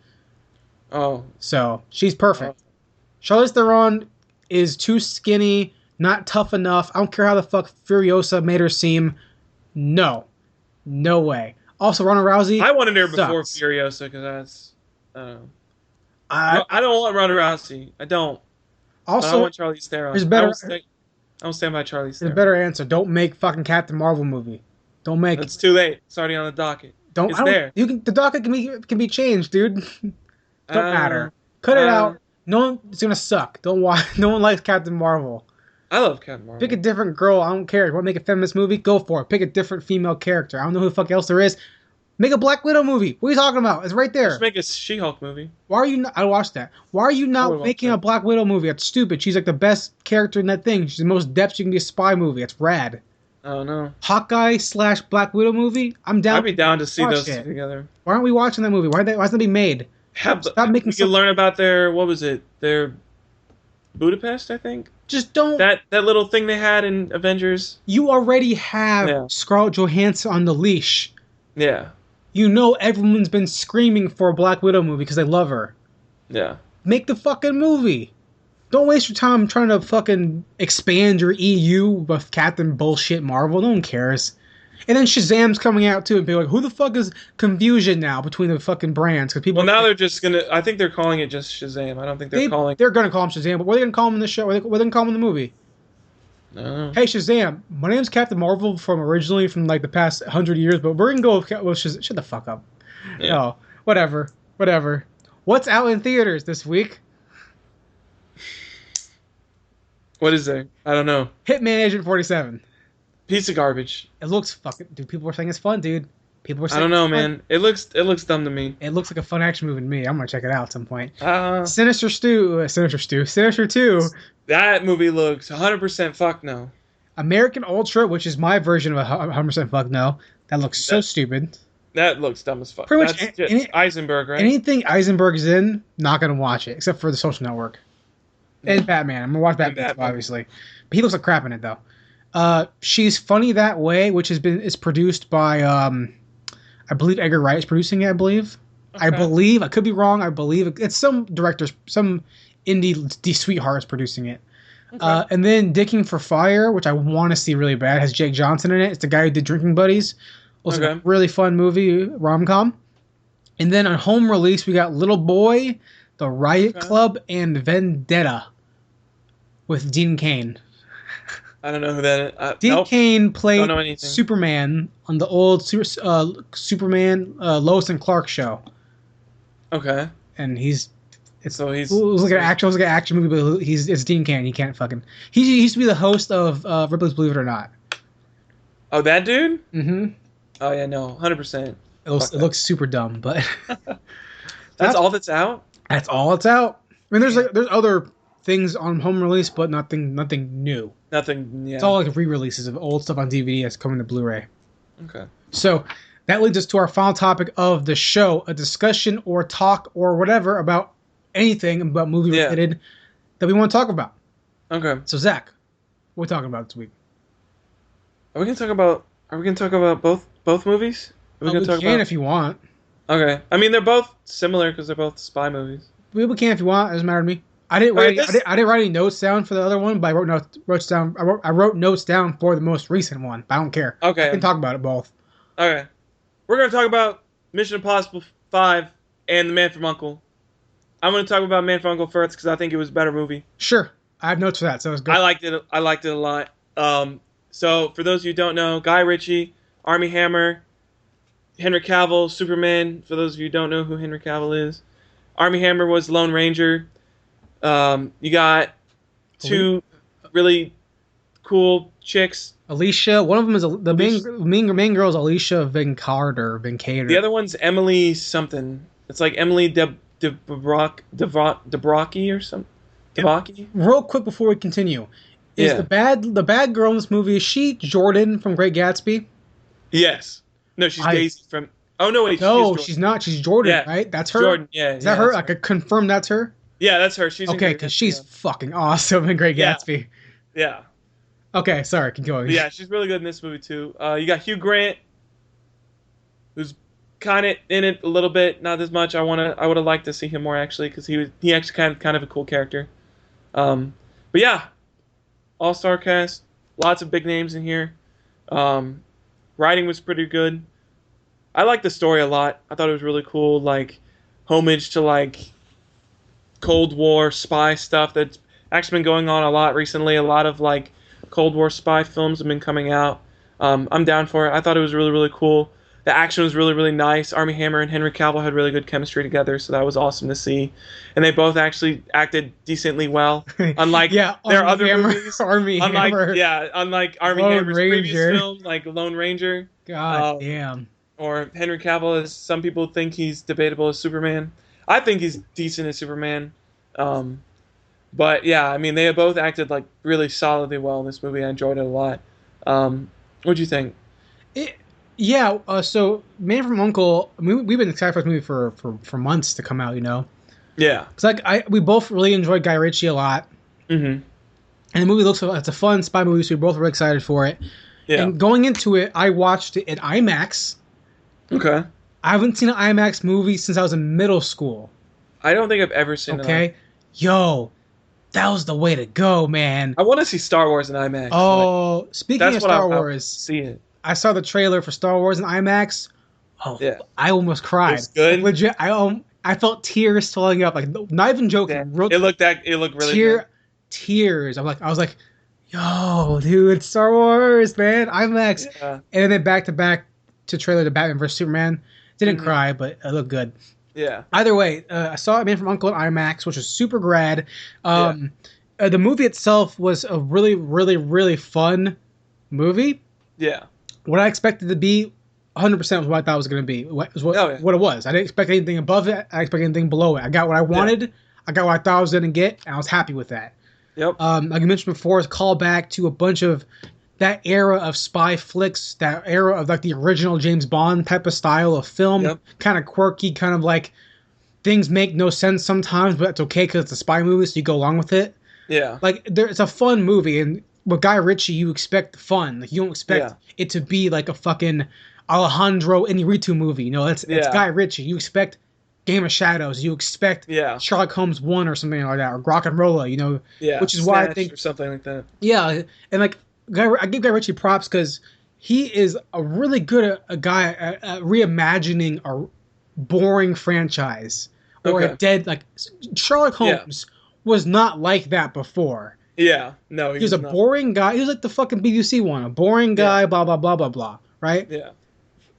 Oh. So, she's perfect. Charlize Theron is too skinny, not tough enough. I don't care how the fuck Furiosa made her seem. No. No way. Also, Ronda Rousey I wanted her before sucks. Furiosa because that's... I don't want Ronda Rousey. I don't. Also, I want Charlize Theron. there's better... I don't stand by Charlize There's Theron. a better answer. Don't make fucking Captain Marvel movie. Don't make It's too late. It's already on the docket. It's there. The docket can be changed, dude. Don't matter. Cut it out. No one, it's gonna suck. Don't watch. No one likes Captain Marvel. I love Captain Marvel. Pick a different girl. I don't care. You want to make a feminist movie? Go for it. Pick a different female character. I don't know who the fuck else there is. Make a Black Widow movie. What are you talking about? It's right there. Just make a She-Hulk movie. Why are you not... I watched that. Why are you not making a Black Widow movie? That's stupid. She's like the best character in that thing. She's the most depth she can be a spy movie. It's rad. Oh, no. Hawkeye / Black Widow movie? I'm down. I'd be down to see those two together. Why aren't we watching that movie? Why isn't it being made? Stop making. You can learn about their... What was it? Their Budapest, I think? Just don't... That little thing they had in Avengers. You already have Scarlett Johansson on the leash. Yeah. You know everyone's been screaming for a Black Widow movie because they love her. Yeah. Make the fucking movie. Don't waste your time trying to fucking expand your EU with Captain Bullshit Marvel. No one cares. And then Shazam's coming out too, and people are like, who the fuck is Confusion now between the fucking brands? Because people. Well, now they're just gonna. I think they're calling it just Shazam. I don't think they're calling. They're gonna call him Shazam, but what are they gonna call him in the show? What are they gonna call him in the movie? No. Hey Shazam, my name's Captain Marvel from like the past 100 years, but we're gonna go with Shazam. Shut the fuck up. Yeah. Oh, whatever. What's out in theaters this week? What is there? I don't know. Hitman Agent 47. Piece of garbage. It looks fucking. Dude, people were saying it's fun, dude. People were saying. I don't know, it's fun. man. It looks dumb to me. It looks like a fun action movie to me. I'm gonna check it out at some point. Sinister 2. That movie looks 100% fuck no. American Ultra, which is my version of 100% fuck no. That looks so stupid. That looks dumb as fuck. Pretty much That's just Eisenberg, right? Anything Eisenberg's in, not gonna watch it except for The Social Network and Batman. I'm gonna watch Batman. Obviously, but he looks like crap in it though. She's Funny That Way, which is produced by I believe Edgar Wright is producing it. I believe. Okay. I could be wrong. I believe it's some directors, some indie sweethearts producing it. Okay. And then Dicking for Fire, which I want to see really bad, has Jake Johnson in it. It's the guy who did Drinking Buddies. Also a really fun movie, rom-com. And then on home release, we got Little Boy, The Riot Club, and Vendetta with Dean Cain. I don't know who that is. Dean Cain played Superman on the old Superman Lois and Clark show. Okay. And it was like an action movie, but it's Dean Cain. He can't fucking. He used to be the host of Ripley's Believe It or Not. Oh, that dude? Mm-hmm. Oh yeah, no, 100%. It looks super dumb, but that's all that's out. That's all that's out. I mean, there's other things on home release, but nothing new. Nothing. Yeah. It's all like re-releases of old stuff on DVD that's coming to Blu-ray. Okay. So that leads us to our final topic of the show: a discussion or talk or whatever about anything about movie related that we want to talk about. Okay. So Zach, what are we talking about this week? Are we gonna talk about both movies? We can if you want. Okay. I mean, they're both similar because they're both spy movies. We can if you want. It doesn't matter to me. I didn't write any notes down for the other one, but I wrote notes down for the most recent one. But I don't care. Okay. I can talk about it both. Okay. We're gonna talk about Mission Impossible 5 and The Man from U.N.C.L.E. I'm gonna talk about Man from U.N.C.L.E. first because I think it was a better movie. Sure. I have notes for that, so it's good. I liked it a lot. So for those of you who don't know, Guy Ritchie, Armie Hammer, Henry Cavill, Superman. For those of you who don't know who Henry Cavill is, Armie Hammer was Lone Ranger. You got two really cool chicks. Alicia. One of them is the main girl is Alicia Vikander. The other one's Emily something. It's like Emily Debrocky or something. Debrocky. Real quick before we continue, is the bad girl in this movie, is she Jordan from Great Gatsby? Yes. No, she's Daisy from. Oh no, wait. No, she's not. She's Jordan, right? That's her. Jordan. Yeah. Is that her? I could confirm that's her. Yeah, that's her. She's okay because she's fucking awesome in Great Gatsby. Yeah. Okay, sorry. Keep going. Yeah, she's really good in this movie too. You got Hugh Grant, who's kind of in it a little bit, not as much. I would have liked to see him more actually, because he actually kind of a cool character. But yeah, all-star cast, lots of big names in here. Writing was pretty good. I liked the story a lot. I thought it was really cool, like homage to like Cold War spy stuff that's actually been going on a lot recently. A lot of like Cold War spy films have been coming out. I'm down for it. I thought it was really, really cool. The action was really, really nice. Armie Hammer and Henry Cavill had really good chemistry together, so that was awesome to see. And they both actually acted decently well. Unlike their other movies. Unlike Armie Hammer's previous film, like Lone Ranger. God damn. Or Henry Cavill, as some people think he's debatable as Superman. I think he's decent as Superman. But yeah, I mean, they both acted like really solidly well in this movie. I enjoyed it a lot. What'd you think? So Man from U.N.C.L.E. I mean, we've been excited for this movie for months to come out, you know? Yeah. It's we both really enjoyed Guy Ritchie a lot. Mm-hmm. And the movie it's a fun spy movie, so we're both really excited for it. Yeah. And going into it, I watched it in IMAX. Okay. I haven't seen an IMAX movie since I was in middle school. I don't think I've ever seen it. Okay, yo, that was the way to go, man. I want to see Star Wars in IMAX. Oh, speaking of Star Wars, see it. I saw the trailer for Star Wars in IMAX. Oh, yeah. I almost cried. It's good. Like, legit, I felt tears swelling up. Like, not even joking. Yeah. It looked really good. Tears. I was like, yo, dude, it's Star Wars, man, IMAX. Yeah. And then back to back to trailer to Batman vs Superman. Didn't cry, but it looked good. Yeah. Either way, I saw Man from U.N.C.L.E. in IMAX, which was super grad. The movie itself was a really, really, really fun movie. Yeah. What I expected to be 100% was what I thought it was going to be. What it was. I didn't expect anything above it. I didn't expect anything below it. I got what I wanted. Yeah. I got what I thought I was going to get, and I was happy with that. Yep. Like you mentioned before, it's a callback to a bunch of that era of spy flicks, that era of like the original James Bond type of style of film. Yep. Kind of quirky, kind of like things make no sense sometimes, but it's okay because it's a spy movie, so you go along with it. Yeah. Like, it's a fun movie, and with Guy Ritchie, you expect fun. Like, you don't expect it to be like a fucking Alejandro Inarritu movie. You know, it's Guy Ritchie. You expect Game of Shadows. You expect Sherlock Holmes 1 or something like that, or Rock'n'Rolla, you know? Yeah, which is why I think... or something like that. Yeah, and like, I give Guy Ritchie props because he is a really good guy at reimagining a boring franchise. Or a dead, like, Sherlock Holmes was not like that before. Yeah, no, he was a boring guy. He was like the fucking BBC one, a boring guy, blah, blah, blah, blah, blah, right? Yeah.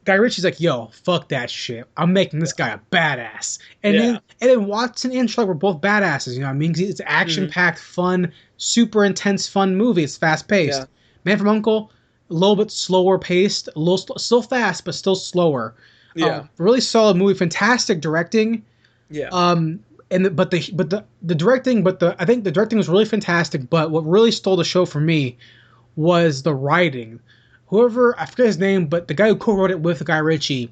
Guy Ritchie's like, yo, fuck that shit. I'm making this guy a badass. And then Watson and Sherlock were both badasses, you know what I mean? It's action-packed, fun, super intense, fun movie. It's fast-paced. Yeah. Man from U.N.C.L.E., a little bit slower paced, a little still fast, but still slower. Yeah. Really solid movie, fantastic directing. Yeah. I think the directing was really fantastic, but what really stole the show for me was the writing. Whoever, I forget his name, but the guy who co-wrote it with Guy Ritchie.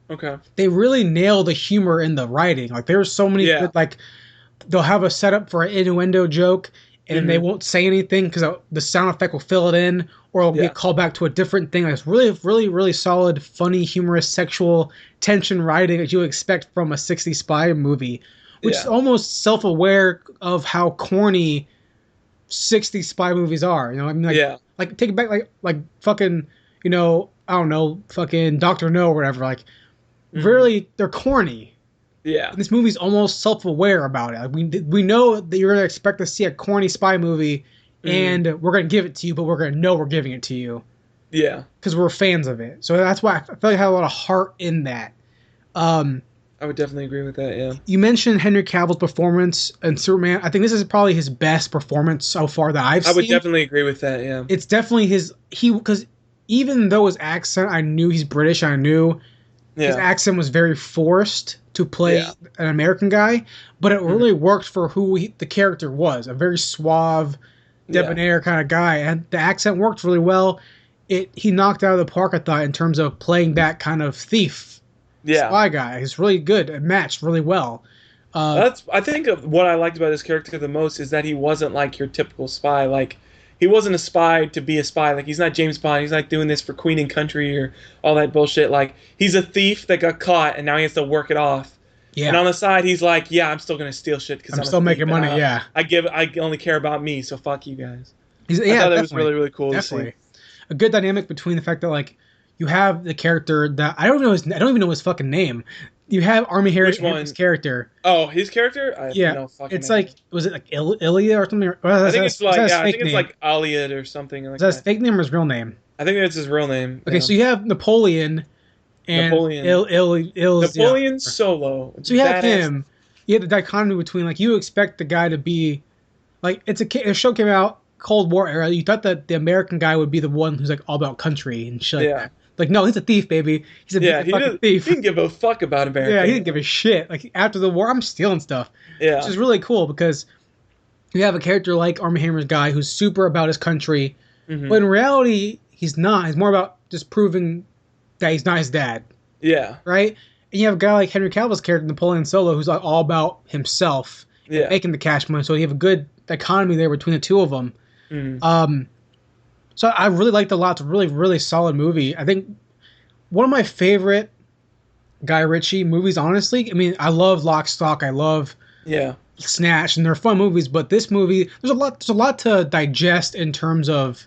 Okay. They really nailed the humor in the writing. Like, there's so many good, like, they'll have a setup for an innuendo joke, and they won't say anything because the sound effect will fill it in, or it'll get called back to a different thing. Like, it's really, really, really solid, funny, humorous, sexual tension writing that you would expect from a 60s spy movie, which is almost self-aware of how corny 60s spy movies are. You know, I mean, like take it back, like fucking, you know, I don't know, fucking Dr. No or whatever. Like, really, they're corny. Yeah. And this movie's almost self-aware about it. Like, we know that you're gonna expect to see a corny spy movie, and we're gonna give it to you, but we're gonna know we're giving it to you. Yeah. Because we're fans of it. So that's why I feel like I had a lot of heart in that. I would definitely agree with that, yeah. You mentioned Henry Cavill's performance in Superman. I think this is probably his best performance so far that I've seen. I would definitely agree with that, yeah. It's definitely because even though his accent, I knew he's British, I knew his accent was very forced to play an American guy, but it really worked for who the character was, a very suave, debonair kind of guy, and the accent worked really well. He knocked out of the park, I thought, in terms of playing that kind of thief. Spy guy. He's really good. It matched really well. I think what I liked about his character the most is that he wasn't like your typical spy. Like, he wasn't a spy to be a spy. Like, he's not James Bond. He's not doing this for Queen and Country or all that bullshit. Like, he's a thief that got caught and now he has to work it off. Yeah. And on the side, he's like, yeah, I'm still gonna steal shit because I'm still making money. I only care about me, so fuck you guys. I thought that was really, really cool to see. A good dynamic between the fact that, like, you have the character that I don't even know his fucking name. You have Armie Hammer's character. Oh, his character? I have no fucking it's name. Like, was it like Ilya or something? I think it's like Elliot or something. Like is that his fake name or his real name? I think that's his real name. Okay, so you have Napoleon and Napoleon Solo. So you have him. You have the dichotomy between, like, you expect the guy to be like, a show came out Cold War era. You thought that the American guy would be the one who's like all about country and shit like that. Like, no, he's a thief, baby. He's a fucking thief. He didn't give a fuck about America. Yeah, he didn't give a shit. Like, after the war, I'm stealing stuff. Yeah. Which is really cool because you have a character like Armie Hammer's guy who's super about his country, but in reality, he's not. He's more about just proving that he's not his dad. Yeah. Right? And you have a guy like Henry Cavill's character, Napoleon Solo, who's like all about himself and making the cash money. So you have a good dichotomy there between the two of them. So I really liked it a lot. It's a really, really solid movie. I think one of my favorite Guy Ritchie movies, honestly. I mean, I love Lock, Stock, I love Yeah. Snatch, and they're fun movies, but this movie, there's a lot to digest in terms of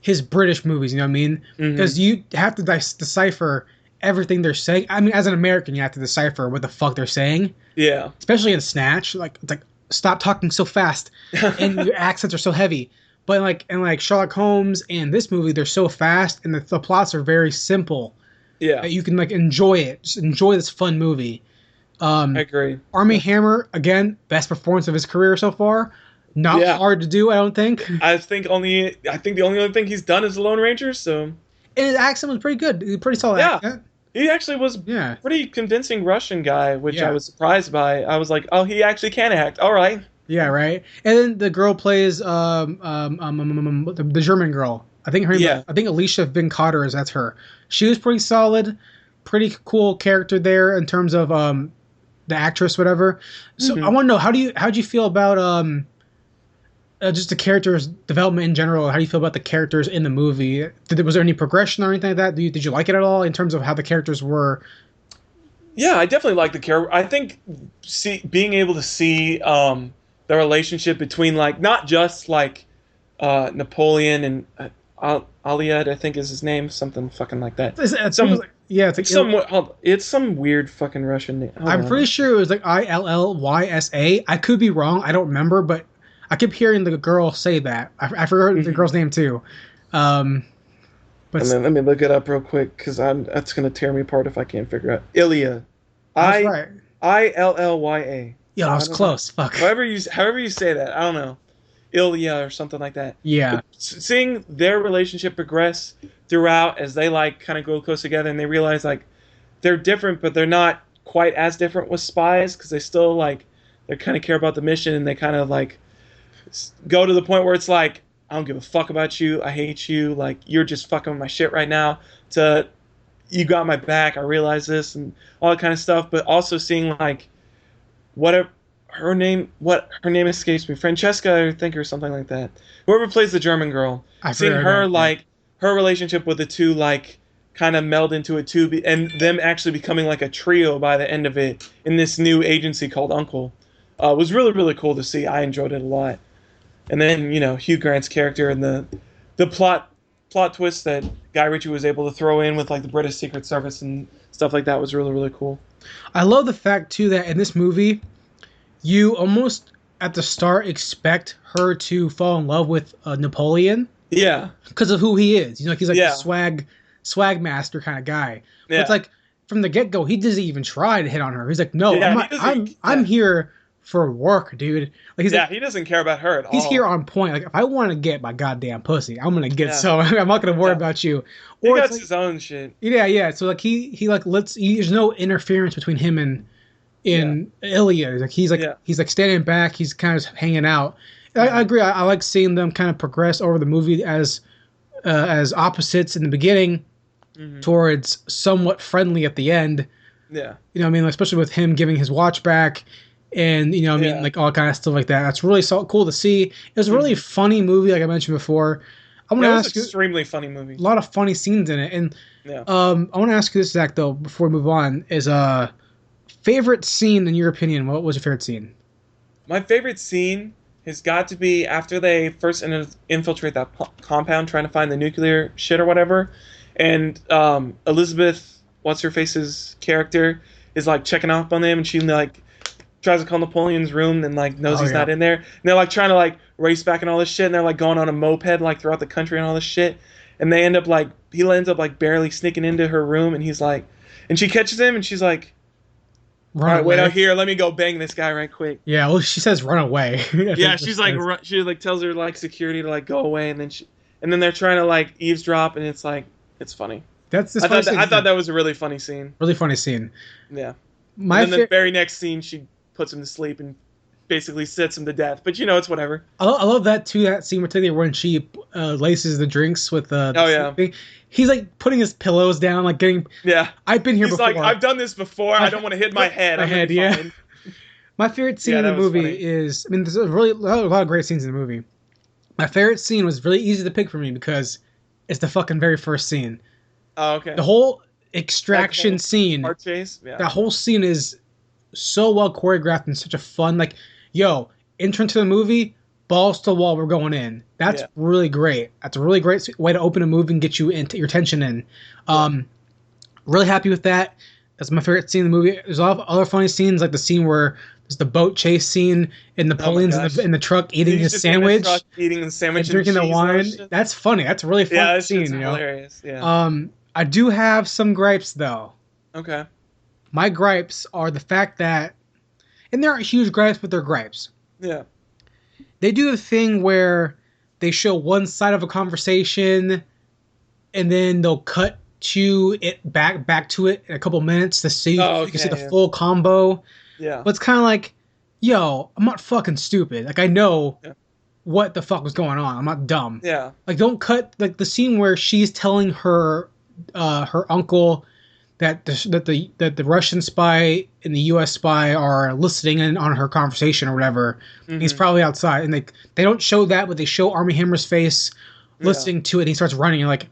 his British movies, you know what I mean? Because you have to decipher everything they're saying. I mean, as an American, you have to decipher what the fuck they're saying. Yeah. Especially in Snatch, like it's like stop talking so fast, and your accents are so heavy. But like Sherlock Holmes and this movie, they're so fast, and the plots are very simple. Yeah. That you can like enjoy it, just enjoy this fun movie. I agree. Armie Hammer, again, best performance of his career so far. Not hard to do, I don't think. I think the only other thing he's done is the Lone Ranger. So. And his accent was pretty good, pretty solid. Yeah. Accent. He actually was pretty convincing Russian guy, which I was surprised by. I was like, oh, he actually can act. All right. Yeah, right. And then the girl plays the German girl. I think I think Alicia Vin Cotter that's her. She was pretty solid, pretty cool character there in terms of the actress, whatever. So I want to know how'd you feel about just the characters' development in general? How do you feel about the characters in the movie? Was there any progression or anything like that? Did you like it at all in terms of how the characters were? Yeah, I definitely like the character. I think being able to see the relationship between like not just like Napoleon and Aliad, I think is his name, something fucking like that. It's some weird fucking Russian name. I'm pretty sure it was like IllYsa. I could be wrong. I don't remember, but I kept hearing the girl say that. I forgot the girl's name too. But let me look it up real quick because that's gonna tear me apart if I can't figure out. Ilya, Illya. Yeah, I was close. Fuck. However you say that, I don't know. Ilya or something like that. Yeah. But seeing their relationship progress throughout as they like kind of go close together and they realize like they're different, but they're not quite as different with spies because they still like they kind of care about the mission and they kind of like go to the point where it's like I don't give a fuck about you, I hate you, like you're just fucking with my shit right now. To you got my back, I realize this and all that kind of stuff, but also seeing like what her name escapes me, Francesca, I think, or something like that. Whoever plays the German girl, seeing her like her relationship with the two like kind of meld into it too, and them actually becoming like a trio by the end of it in this new agency called U.N.C.L.E. Was really really cool to see. I enjoyed it a lot. And then Hugh Grant's character and the plot twist that Guy Ritchie was able to throw in with like the British Secret Service and stuff like that was really really cool. I love the fact too that in this movie, you almost at the start expect her to fall in love with Napoleon. Yeah. Because of who he is. He's like the swag master kind of guy. But it's like from the get go, he doesn't even try to hit on her. He's like, no, I'm here for work, dude. Like he doesn't care about her at all. He's here on point. Like if I want to get my goddamn pussy, I'm gonna get some. I'm not gonna worry about you. Or he got his own shit. Yeah. So like he like there's no interference between him and Ilya. Like he's like standing back. He's kind of hanging out. I agree. I like seeing them kind of progress over the movie as opposites in the beginning, towards somewhat friendly at the end. Yeah. You know what I mean? Like, especially with him giving his watch back. And, you know what I mean? Like, all kind of stuff like that. That's really cool to see. It was a really funny movie, like I mentioned before. I want to ask you... extremely funny movie. A lot of funny scenes in it. And I want to ask you this, Zach, though, before we move on, is favorite scene, in your opinion. What was your favorite scene? My favorite scene has got to be after they first infiltrate that compound trying to find the nuclear shit or whatever. And Elizabeth, what's-her-face's character, is, like, checking up on them, and she, like... tries to call Napoleon's room and like knows he's not in there. And they're like trying to like race back and all this shit. And they're like going on a moped like throughout the country and all this shit. And they end up like he ends up like barely sneaking into her room. And he's like, and she catches him and she's like, all right, wait out here. Let me go bang this guy right quick. Yeah, well, she says run away. Yeah, she's like she like tells her like security to like go away. And then they're trying to like eavesdrop. And it's like it's funny. I thought that was a really funny scene. Really funny scene. Yeah. And then the very next scene she puts him to sleep and basically sets him to death. But it's whatever. I love that too. That scene particularly when she laces the drinks with the he's like putting his pillows down, like getting. Yeah, I've been here before. He's like, I've done this before. I don't want to hit my head. My favorite scene in the movie is. I mean, there's a lot of great scenes in the movie. My favorite scene was really easy to pick for me because it's the fucking very first scene. Oh, okay. The whole extraction scene. Car chase. Yeah. That whole scene is so well choreographed and such a fun, like, yo, intro to the movie, balls to the wall, we're going in. That's really great. That's a really great way to open a movie and get you into your tension in. Really happy with that. That's my favorite scene in the movie. There's a lot of other funny scenes, like the scene where there's the boat chase scene and Napoleon's in the truck eating his sandwich, eating the sandwich, and drinking the wine. That's funny. That's a really fun scene. Hilarious. Yeah. I do have some gripes though. Okay. My gripes are the fact that, and they aren't huge gripes, but they're gripes. Yeah. They do the thing where they show one side of a conversation, and then they'll cut to it back to it in a couple minutes to see you can see the full combo. Yeah. But it's kind of like, yo, I'm not fucking stupid. Like, I know what the fuck was going on. I'm not dumb. Yeah. Like, don't cut like the scene where she's telling her uncle that the Russian spy and the U.S. spy are listening in on her conversation or whatever. Mm-hmm. He's probably outside, and they don't show that, but they show Armie Hammer's face listening to it, and he starts running. You're like,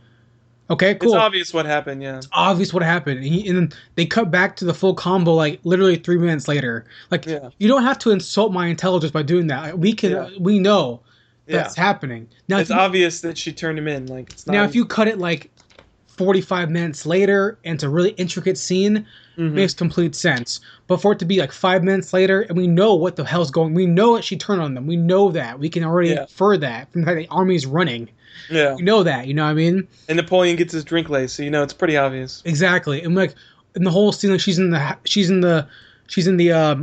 okay, cool. It's obvious what happened, yeah. It's obvious what happened. And then they cut back to the full combo, like, literally 3 minutes later. Like, you don't have to insult my intelligence by doing that. We know that's happening. Now, it's obvious that she turned him in. Like, it's not now, if you cut it, like, 45 minutes later, and it's a really intricate scene, makes complete sense. But for it to be, like, 5 minutes later, and we know what the hell's going on. We know that she turned on them. We know that. We can already infer that from the fact the army's running. Yeah. You know that, you know what I mean? And Napoleon gets his drink laced, so you know it's pretty obvious. Exactly. And like in the whole scene, like she's in the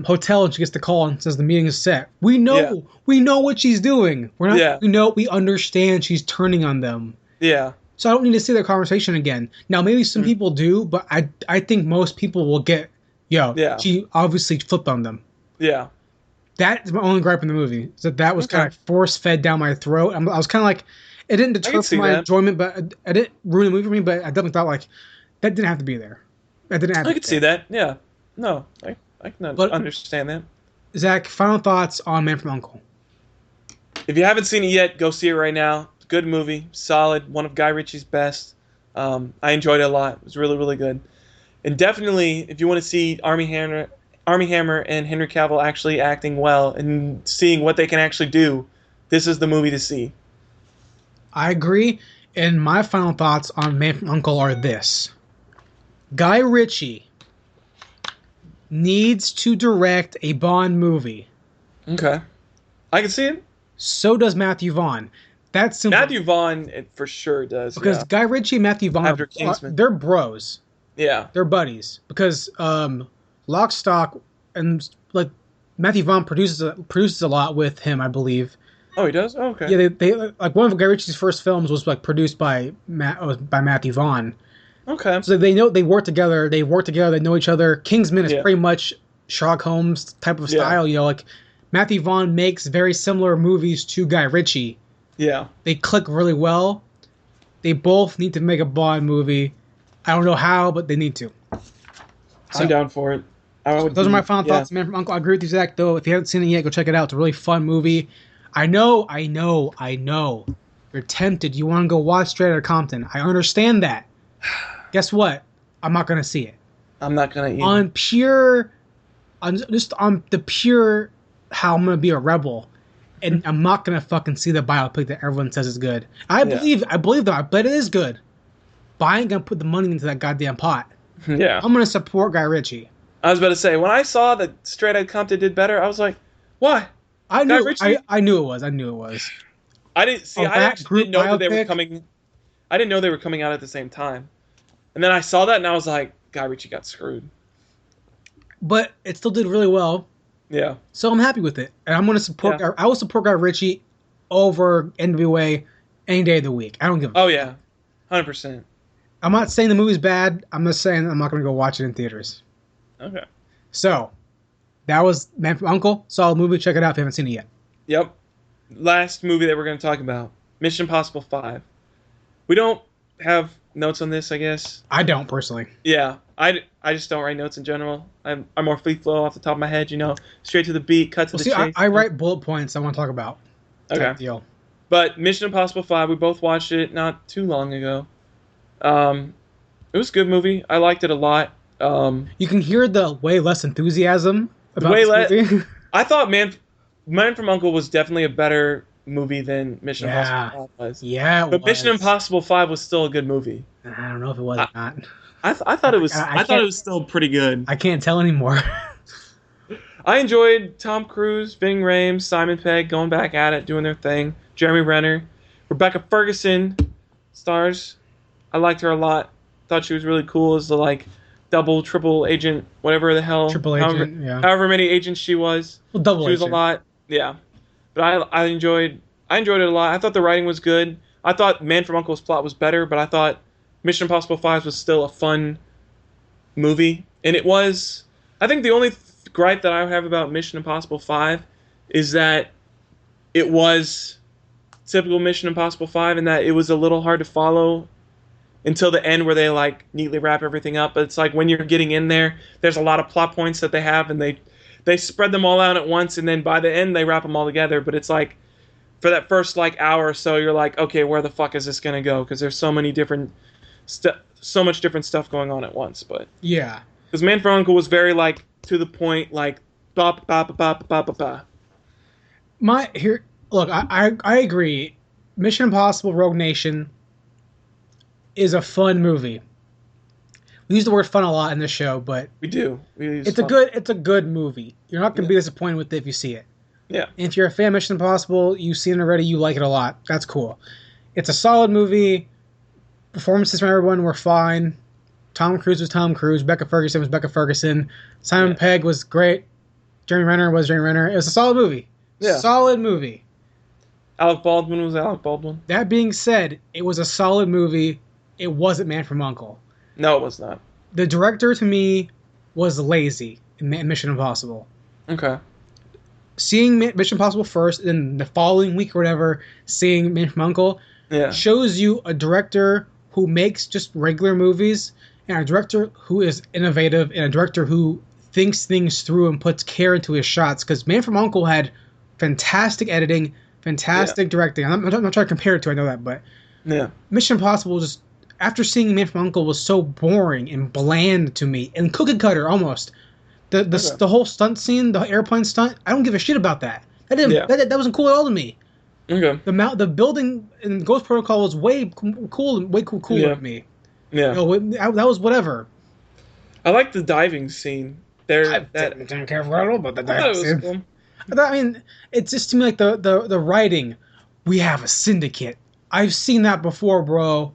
hotel and she gets the call and says the meeting is set. We know what she's doing. We understand she's turning on them. Yeah. So I don't need to see their conversation again. Now maybe some people do, but I think most people will get she obviously flipped on them. Yeah. That is my only gripe in the movie. Is that was kind of force fed down my throat. I was kind of like, it didn't deter from my enjoyment, but I didn't ruin the movie for me. But I definitely thought like that didn't have to be there. That didn't have. I could see that. Yeah. No, I can understand that. Zach, final thoughts on Man from U.N.C.L.E. If you haven't seen it yet, go see it right now. Good movie, solid, one of Guy Ritchie's best. I enjoyed it a lot. It was really, really good. And definitely, if you want to see Armie Hammer and Henry Cavill actually acting well and seeing what they can actually do, this is the movie to see. I agree, and my final thoughts on Man from U.N.C.L.E. are this. Guy Ritchie needs to direct a Bond movie. Okay. I can see it. So does Matthew Vaughn. That's simple. Matthew Vaughn, it for sure does. Because Guy Ritchie and Matthew Vaughn, they're bros. Yeah. They're buddies. Because Lock, Stock, and like Matthew Vaughn produces a lot with him, I believe. Oh, he does? Oh, okay. Yeah, they like one of Guy Ritchie's first films was like produced by Matthew Vaughn. Okay. So they work together. They know each other. Kingsman is pretty much Sherlock Holmes type of style. You know, like Matthew Vaughn makes very similar movies to Guy Ritchie. Yeah. They click really well. They both need to make a Bond movie. I don't know how, but they need to. I'm down for it. Those are my final thoughts, Man from U.N.C.L.E. I agree with you, Zach, though. If you haven't seen it yet, go check it out. It's a really fun movie. I know. You're tempted. You want to go watch Straight Outta Compton. I understand that. Guess what? I'm not going to see it. I'm not going to either. On the pure how I'm going to be a rebel. And I'm not going to fucking see the biopic that everyone says is good. I believe that. I bet it is good. But I ain't going to put the money into that goddamn pot. Yeah. I'm going to support Guy Ritchie. I was about to say, when I saw that Straight Outta Compton did better, I was like, why? I knew it was. I didn't see. I actually didn't know that they were coming. I didn't know they were coming out at the same time, and then I saw that and I was like, Guy Ritchie got screwed. But it still did really well. Yeah. So I'm happy with it, and I'm going to support. Yeah. I will support Guy Ritchie over NWA any day of the week. I don't give. Oh yeah, 100%. I'm not saying the movie's bad. I'm just saying I'm not going to go watch it in theaters. Okay. So. That was Man from U.N.C.L.E. Solid movie. Check it out if you haven't seen it yet. Yep. Last movie that we're going to talk about. Mission Impossible 5. We don't have notes on this, I guess. I don't, personally. Yeah. I just don't write notes in general. I'm more free flow off the top of my head, straight to the beat, cut to the chase. I write bullet points I want to talk about. Okay. Deal. But Mission Impossible 5, we both watched it not too long ago. It It was a good movie. I liked it a lot. You can hear the way less enthusiasm about this movie. I thought Man from U.N.C.L.E. was definitely a better movie than Mission Impossible 5 was. Yeah, but Mission Impossible 5 was still a good movie. I don't know if it was or not. I thought it was. I thought it was still pretty good. I can't tell anymore. I enjoyed Tom Cruise, Ving Rhames, Simon Pegg going back at it, doing their thing. Jeremy Renner, Rebecca Ferguson stars. I liked her a lot. Thought she was really cool as the like double, triple agent, whatever the hell. Triple agent, yeah. However many agents she was. Well, double she agent. was a lot, yeah. But I enjoyed it a lot. I thought the writing was good. I thought Man from U.N.C.L.'s plot was better, but I thought Mission Impossible 5 was still a fun movie. And it was, I think the only gripe that I have about Mission Impossible 5 is that it was typical Mission Impossible 5 and that it was a little hard to follow until the end where they like neatly wrap everything up. But it's like when you're getting in there, there's a lot of plot points that they have and they spread them all out at once and then by the end they wrap them all together. But it's like for that first like hour or so, you're like, okay, where the fuck is this gonna go? Because there's so many different so much different stuff going on at once. But yeah, because Man from U.N.C.L.E. was very like to the point, like ba ba ba ba ba ba ba. Look, I agree. Mission Impossible: Rogue Nation is a fun movie. We use the word fun a lot in this show, but we do. It's a good movie. You're not going to be disappointed with it if you see it. Yeah. And if you're a fan of Mission Impossible, you've seen it already, you like it a lot. That's cool. It's a solid movie. Performances from everyone were fine. Tom Cruise was Tom Cruise. Becca Ferguson was Becca Ferguson. Simon Pegg was great. Jeremy Renner was Jeremy Renner. It was a solid movie. Yeah. Solid movie. Alec Baldwin was Alec Baldwin. That being said, it was a solid movie. It wasn't Man from U.N.C.L.E. No, it was not. The director, to me, was lazy in Mission Impossible. Okay. Seeing Mission Impossible first, and the following week or whatever, seeing Man from U.N.C.L.E. shows you a director who makes just regular movies, and a director who is innovative, and a director who thinks things through and puts care into his shots. Because Man from U.N.C.L.E. had fantastic editing, fantastic directing. I'm not trying to compare it to, I know that, but Mission Impossible just, after seeing Man from U.N.C.L.E. was so boring and bland to me, and cookie cutter almost. The whole stunt scene, the airplane stunt, I don't give a shit about that. That wasn't cool at all to me. Okay. The building in Ghost Protocol was way cooler to me. Yeah. That was whatever. I like the diving scene. I didn't care for it, but the diving scene. Cool. I mean, it's just to me like the writing. We have a syndicate. I've seen that before, bro.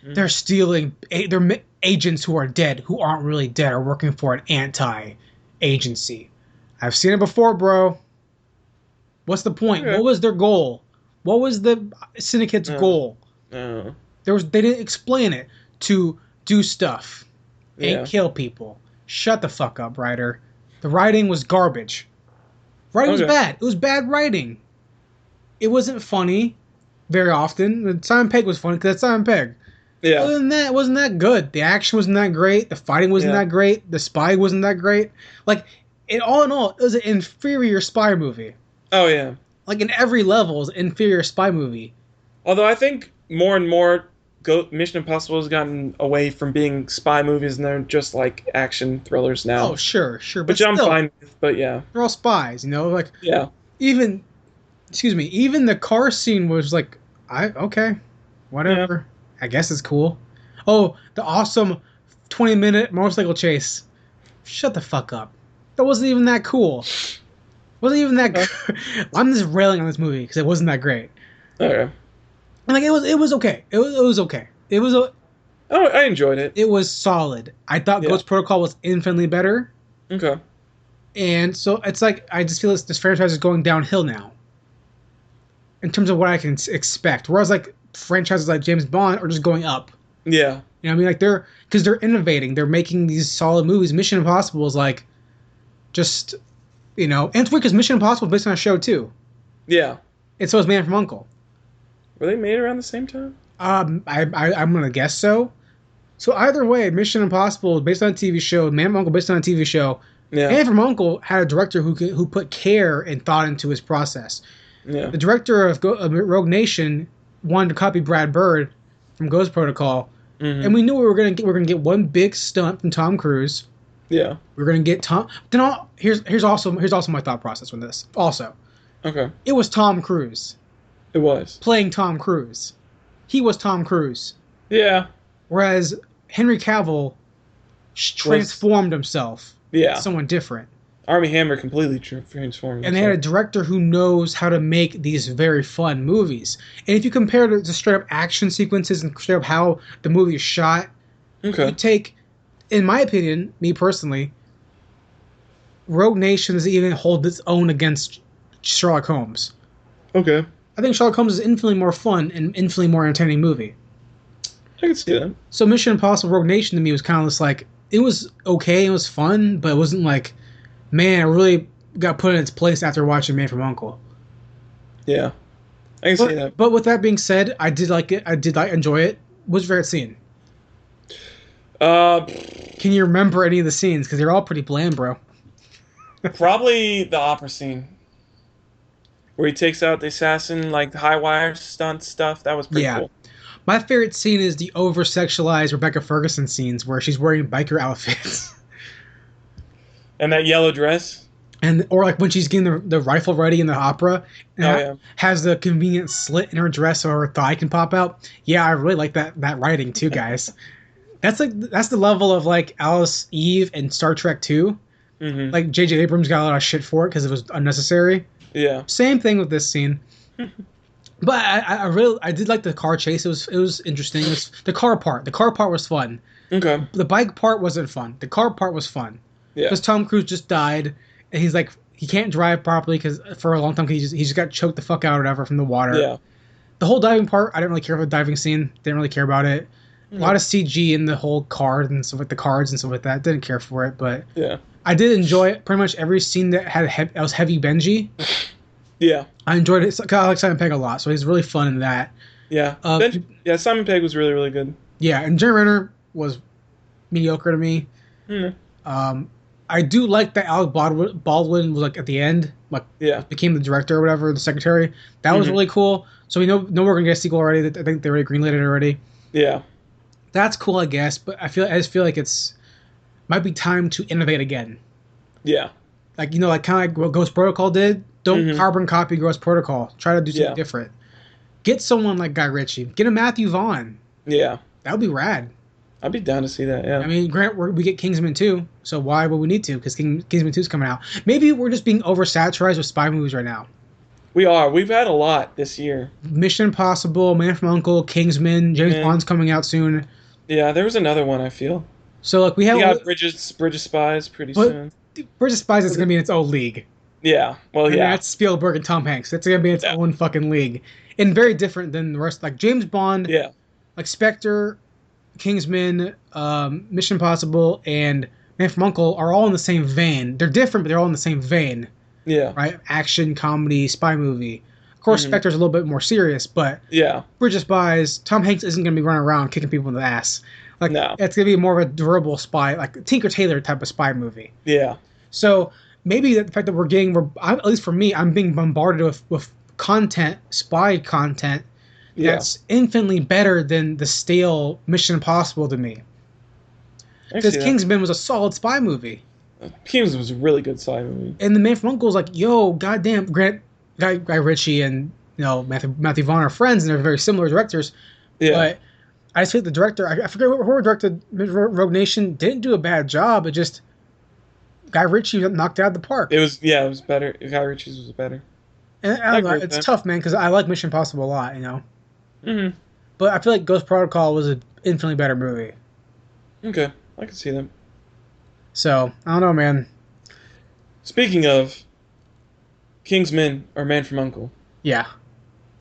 Mm-hmm. They're stealing. They're agents who are dead, who aren't really dead, are working for an anti-agency. I've seen it before, bro. What's the point? Okay. What was their goal? What was the syndicate's goal? They didn't explain it. To do stuff and kill people. Shut the fuck up, writer. The writing was garbage. Writing was bad. It was bad writing. It wasn't funny very often. Simon Pegg was funny because that's Simon Pegg. Yeah. Other than that, it wasn't that good. The action wasn't that great. The fighting wasn't that great. The spy wasn't that great. Like, all in all, it was an inferior spy movie. Oh, yeah. Like, in every level, it was an inferior spy movie. Although I think more and more Mission Impossible has gotten away from being spy movies and they're just like action thrillers now. Oh, sure. Which I'm fine with, but yeah. They're all spies, like... Yeah. Even the car scene was like, okay, whatever. Yeah. I guess it's cool. Oh, the awesome 20-minute motorcycle chase. Shut the fuck up. That wasn't even that cool. Wasn't even that good. I'm just railing on this movie because it wasn't that great. Okay. And like it was okay. It was okay. It was I enjoyed it. It was solid. I thought Ghost Protocol was infinitely better. Okay. And so it's like I just feel this franchise is going downhill now. In terms of what I can expect, whereas like franchises like James Bond are just going up. Yeah. You know what I mean? Like they're innovating. They're making these solid movies. Mission Impossible is like just and it's weird because Mission Impossible is based on a show too. Yeah. And so is Man from U.N.C.L.E. Were they made around the same time? I'm gonna guess so. So either way, Mission Impossible is based on a TV show. Man from U.N.C.L.E. based on a TV show. Yeah. Man from U.N.C.L.E. had a director who put care and thought into his process. Yeah. The director of Rogue Nation wanted to copy Brad Bird from Ghost Protocol, And we knew we were gonna get one big stunt from Tom Cruise. Yeah. We're gonna get Tom. Then here's also my thought process with this. Also, Okay. it was Tom Cruise It was. playing Tom Cruise. He was Tom Cruise. Yeah. Whereas Henry Cavill transformed himself. Yeah. Someone different. Armie Hammer completely transformed. And they had a director who knows how to make these very fun movies. And if you compare it to straight up action sequences and straight up how the movie is shot, Okay. you take, in my opinion, me personally, Rogue Nation doesn't even hold its own against Sherlock Holmes. Okay. I think Sherlock Holmes is infinitely more fun and infinitely more entertaining movie. I can see that. So Mission Impossible Rogue Nation to me was kind of just like, it was okay, it was fun, but it wasn't like, man, I really got put in its place after watching Man from U.N.C.L.E. Yeah. I can see that. But with that being said, I did like it. I did enjoy it. What's your favorite scene? Can you remember any of the scenes? Because they're all pretty bland, bro. Probably the opera scene. Where he takes out the assassin, like the high wire stunt stuff. That was pretty cool. My favorite scene is the over-sexualized Rebecca Ferguson scenes where she's wearing biker outfits. And that yellow dress. Or like when she's getting the rifle ready in the opera and yeah. has the convenient slit in her dress so her thigh can pop out. Yeah, I really like that writing too, guys. That's the level of like Alice Eve and Star Trek 2. Mm-hmm. Like J.J. Abrams got a lot of shit for it because it was unnecessary. Yeah. Same thing with this scene. But I did like the car chase. It was interesting. It was the car part. The car part was fun. Okay. The bike part wasn't fun. The car part was fun. Yeah. Because Tom Cruise just died, and he's like he can't drive properly because for a long time he just got choked the fuck out or whatever from the water. Yeah. The whole diving part, I didn't really care for the diving scene. Didn't really care about it. A lot of CG in the whole card and stuff like the cards and stuff like that. Didn't care for it, but yeah. I did enjoy it. Pretty much every scene that was heavy Benji. Yeah. I enjoyed it. I like Simon Pegg a lot, so he's really fun in that. Yeah. Simon Pegg was really, really good. Yeah, and Jeremy Renner was mediocre to me. Mm-hmm. I do like that Alec Baldwin was like at the end, like became the director or whatever, the secretary. That was really cool. So we know we're gonna get a sequel already. I think they already greenlit it already. Yeah. That's cool, I guess. But I just feel like it's might be time to innovate again. Yeah. Like kind of like what Ghost Protocol did. Don't carbon copy Ghost Protocol. Try to do something different. Get someone like Guy Ritchie. Get a Matthew Vaughn. Yeah. That would be rad. I'd be down to see that, yeah. I mean, we get Kingsman 2, so why would we need to? Because Kingsman 2 is coming out. Maybe we're just being oversaturated with spy movies right now. We are. We've had a lot this year. Mission Impossible, Man from U.N.C.L.E, Kingsman, James Bond's coming out soon. Yeah, there was another one, I feel. So, like, we got Bridge of Spies pretty soon. Bridge of Spies is going to be in its own league. Yeah, well, and that's Spielberg and Tom Hanks. That's going to be its own fucking league. And very different than the rest. Like, James Bond, like Spectre, Kingsman, Mission Impossible, and Man from U.N.C.L.E are all in the same vein. They're different, but they're all in the same vein. Yeah. Right? Action, comedy, spy movie. Of course, Spectre's a little bit more serious, but Bridge of Spies, Tom Hanks isn't going to be running around kicking people in the ass. Like, it's going to be more of a durable spy, like Tinker Tailor type of spy movie. Yeah. So maybe the fact that at least for me, I'm being bombarded with content, spy content, that's infinitely better than the stale Mission Impossible to me. Because Kingsman was a solid spy movie. Kingsman was a really good spy movie. And the Man from U.N.C.L.E. was like, yo, goddamn, Guy Ritchie and Matthew Vaughn are friends, and they're very similar directors. Yeah. But I just think the director, I forget who directed Rogue Nation, didn't do a bad job. It just Guy Ritchie knocked it out of the park. It was better. Guy Ritchie's was better. And I don't know, it's tough, man, because I like Mission Impossible a lot, Mm-hmm. But I feel like Ghost Protocol was an infinitely better movie. Okay, I can see that. So, I don't know, man. Speaking of Kingsman or Man from U.N.C.L.E. Yeah.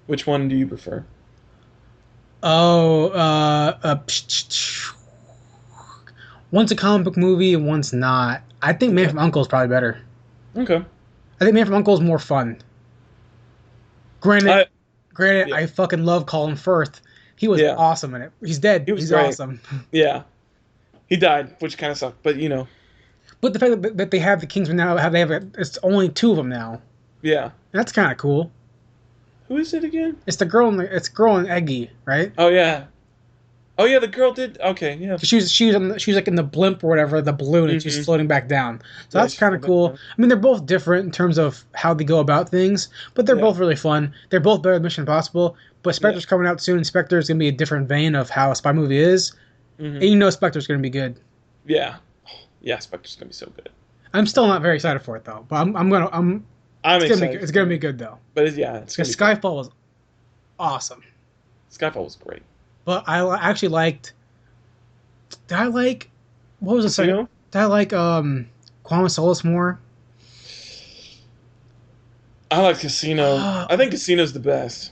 Which one do you prefer? One's a comic book movie and one's not. I think Man from U.N.C.L.E. is probably better. Okay. I think Man from U.N.C.L.E. is more fun. Granted, I fucking love Colin Firth. He was awesome in it. He's dead. He's great. Awesome. Yeah. He died, which kind of sucked, but But the fact that they have the Kingsman now, it's only two of them now. Yeah. That's kind of cool. Who is it again? It's the girl and Eggy, right? Oh yeah. Oh yeah, the girl did. Okay, yeah. She was like in the blimp or whatever, the balloon, and she's floating back down. So Yeah, that's she's kind of floating cool. back I mean, they're both different in terms of how they go about things, but they're Yeah. both really fun. They're both better than Mission Impossible. But Spectre's Yeah. coming out soon. Spectre's gonna be a different vein of how a spy movie is, and you know Spectre's gonna be good. Yeah. Yeah, Spectre's gonna be so good. I'm still not very excited for it though, but I'm excited. it's gonna be good though. But it's gonna be Because good. Skyfall was awesome. Skyfall was great. But actually liked. Did I like? What was the second? Casino? Did I like Quantum of Solace more? I like Casino. I think Casino's the best.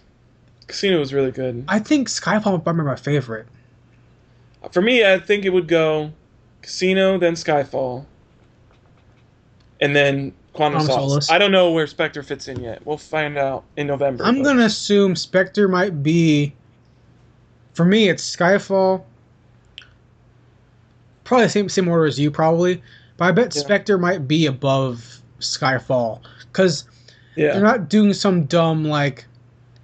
Casino was really good. I think Skyfall might be my favorite. For me, I think it would go Casino, then Skyfall, and then Quantum of Solace. I don't know where Spectre fits in yet. We'll find out in November. I'm gonna assume Spectre might be. For me, it's Skyfall. Probably the same order as you, probably. But I bet Spectre might be above Skyfall because they're not doing some dumb like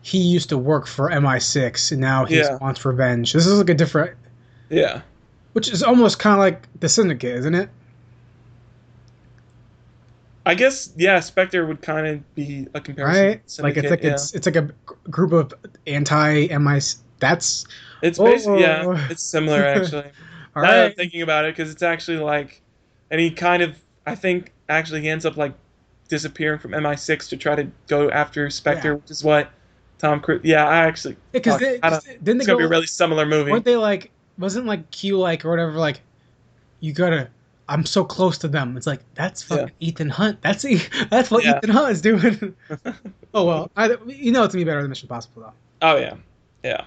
he used to work for MI6 and now he wants revenge. This is like a different. Yeah. Which is almost kind of like the Syndicate, isn't it? I guess Spectre would kind of be a comparison. Right? Like it's like a group of anti-MI. It's basically it's similar actually. All now that I'm right. thinking about it, because it's actually like, and he kind of I think actually he ends up like disappearing from MI6 to try to go after Spectre, which is what Tom Cruise. Yeah, I actually. Because didn't they it's gonna be a really similar movie. Weren't they like? Wasn't like Q like or whatever like? You gotta. I'm so close to them. It's like that's fucking Ethan Hunt. That's what Ethan Hunt is doing. Oh well, it's gonna be better than Mission Impossible though. Oh yeah.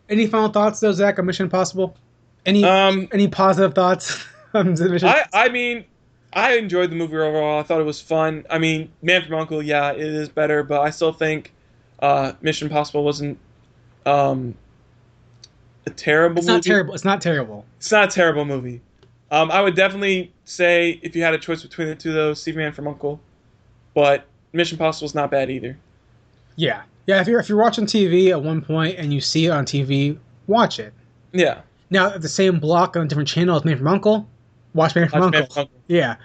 Any final thoughts though, Zach, on Mission Impossible? Any positive thoughts on the Mission? I mean, I enjoyed the movie overall. I thought it was fun. I mean, Man from U.N.C.L.E, it is better, but I still think Mission Impossible wasn't a terrible movie. It's not terrible. It's not a terrible movie. I would definitely say if you had a choice between the two of those, see Man from U.N.C.L.E, but Mission Impossible is not bad either. Yeah. If you're watching TV at one point and you see it on TV, watch it. Yeah. Now at the same block on a different channel as Man from U.N.C.L.E, watch Man from U.N.C.L. Yeah.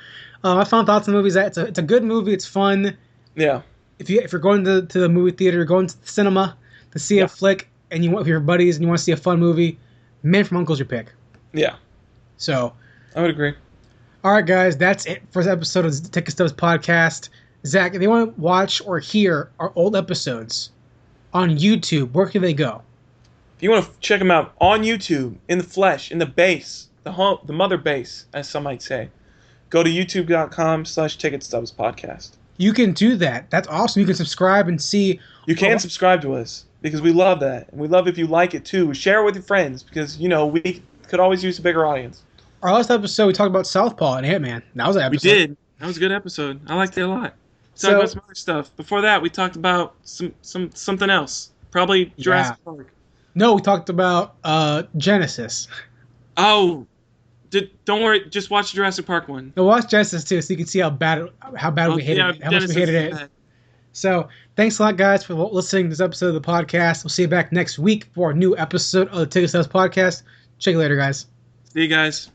My final thoughts on the movie is that it's a good movie. It's fun. Yeah. If you're going to the movie theater, you're going to the cinema to see a flick, and you want with your buddies and you want to see a fun movie, Man from U.N.C.L.'s your pick. Yeah. So. I would agree. All right, guys, that's it for this episode of the Ticket Stubs Podcast. Zach, if they want to watch or hear our old episodes on YouTube, where can they go? If you want to check them out on YouTube, in the flesh, in the base, the mother base, as some might say, go to youtube.com/Ticket Stubs Podcast. You can do that. That's awesome. You can subscribe and see. You can subscribe to us because we love that. And we love if you like it too. Share it with your friends because, we could always use a bigger audience. Our last episode, we talked about Southpaw and Ant-Man. That was an episode. We did. That was a good episode. I liked it a lot. We talked about some other stuff. Before that, we talked about something else. Probably Jurassic Park. No, we talked about Genesis. Oh, don't worry. Just watch the Jurassic Park one. No, watch Genesis too, so you can see how bad we hated it, how much we hated it. Bad. So, thanks a lot, guys, for listening to this episode of the podcast. We'll see you back next week for a new episode of the Ticket Stubs Podcast. Check you later, guys. See you guys.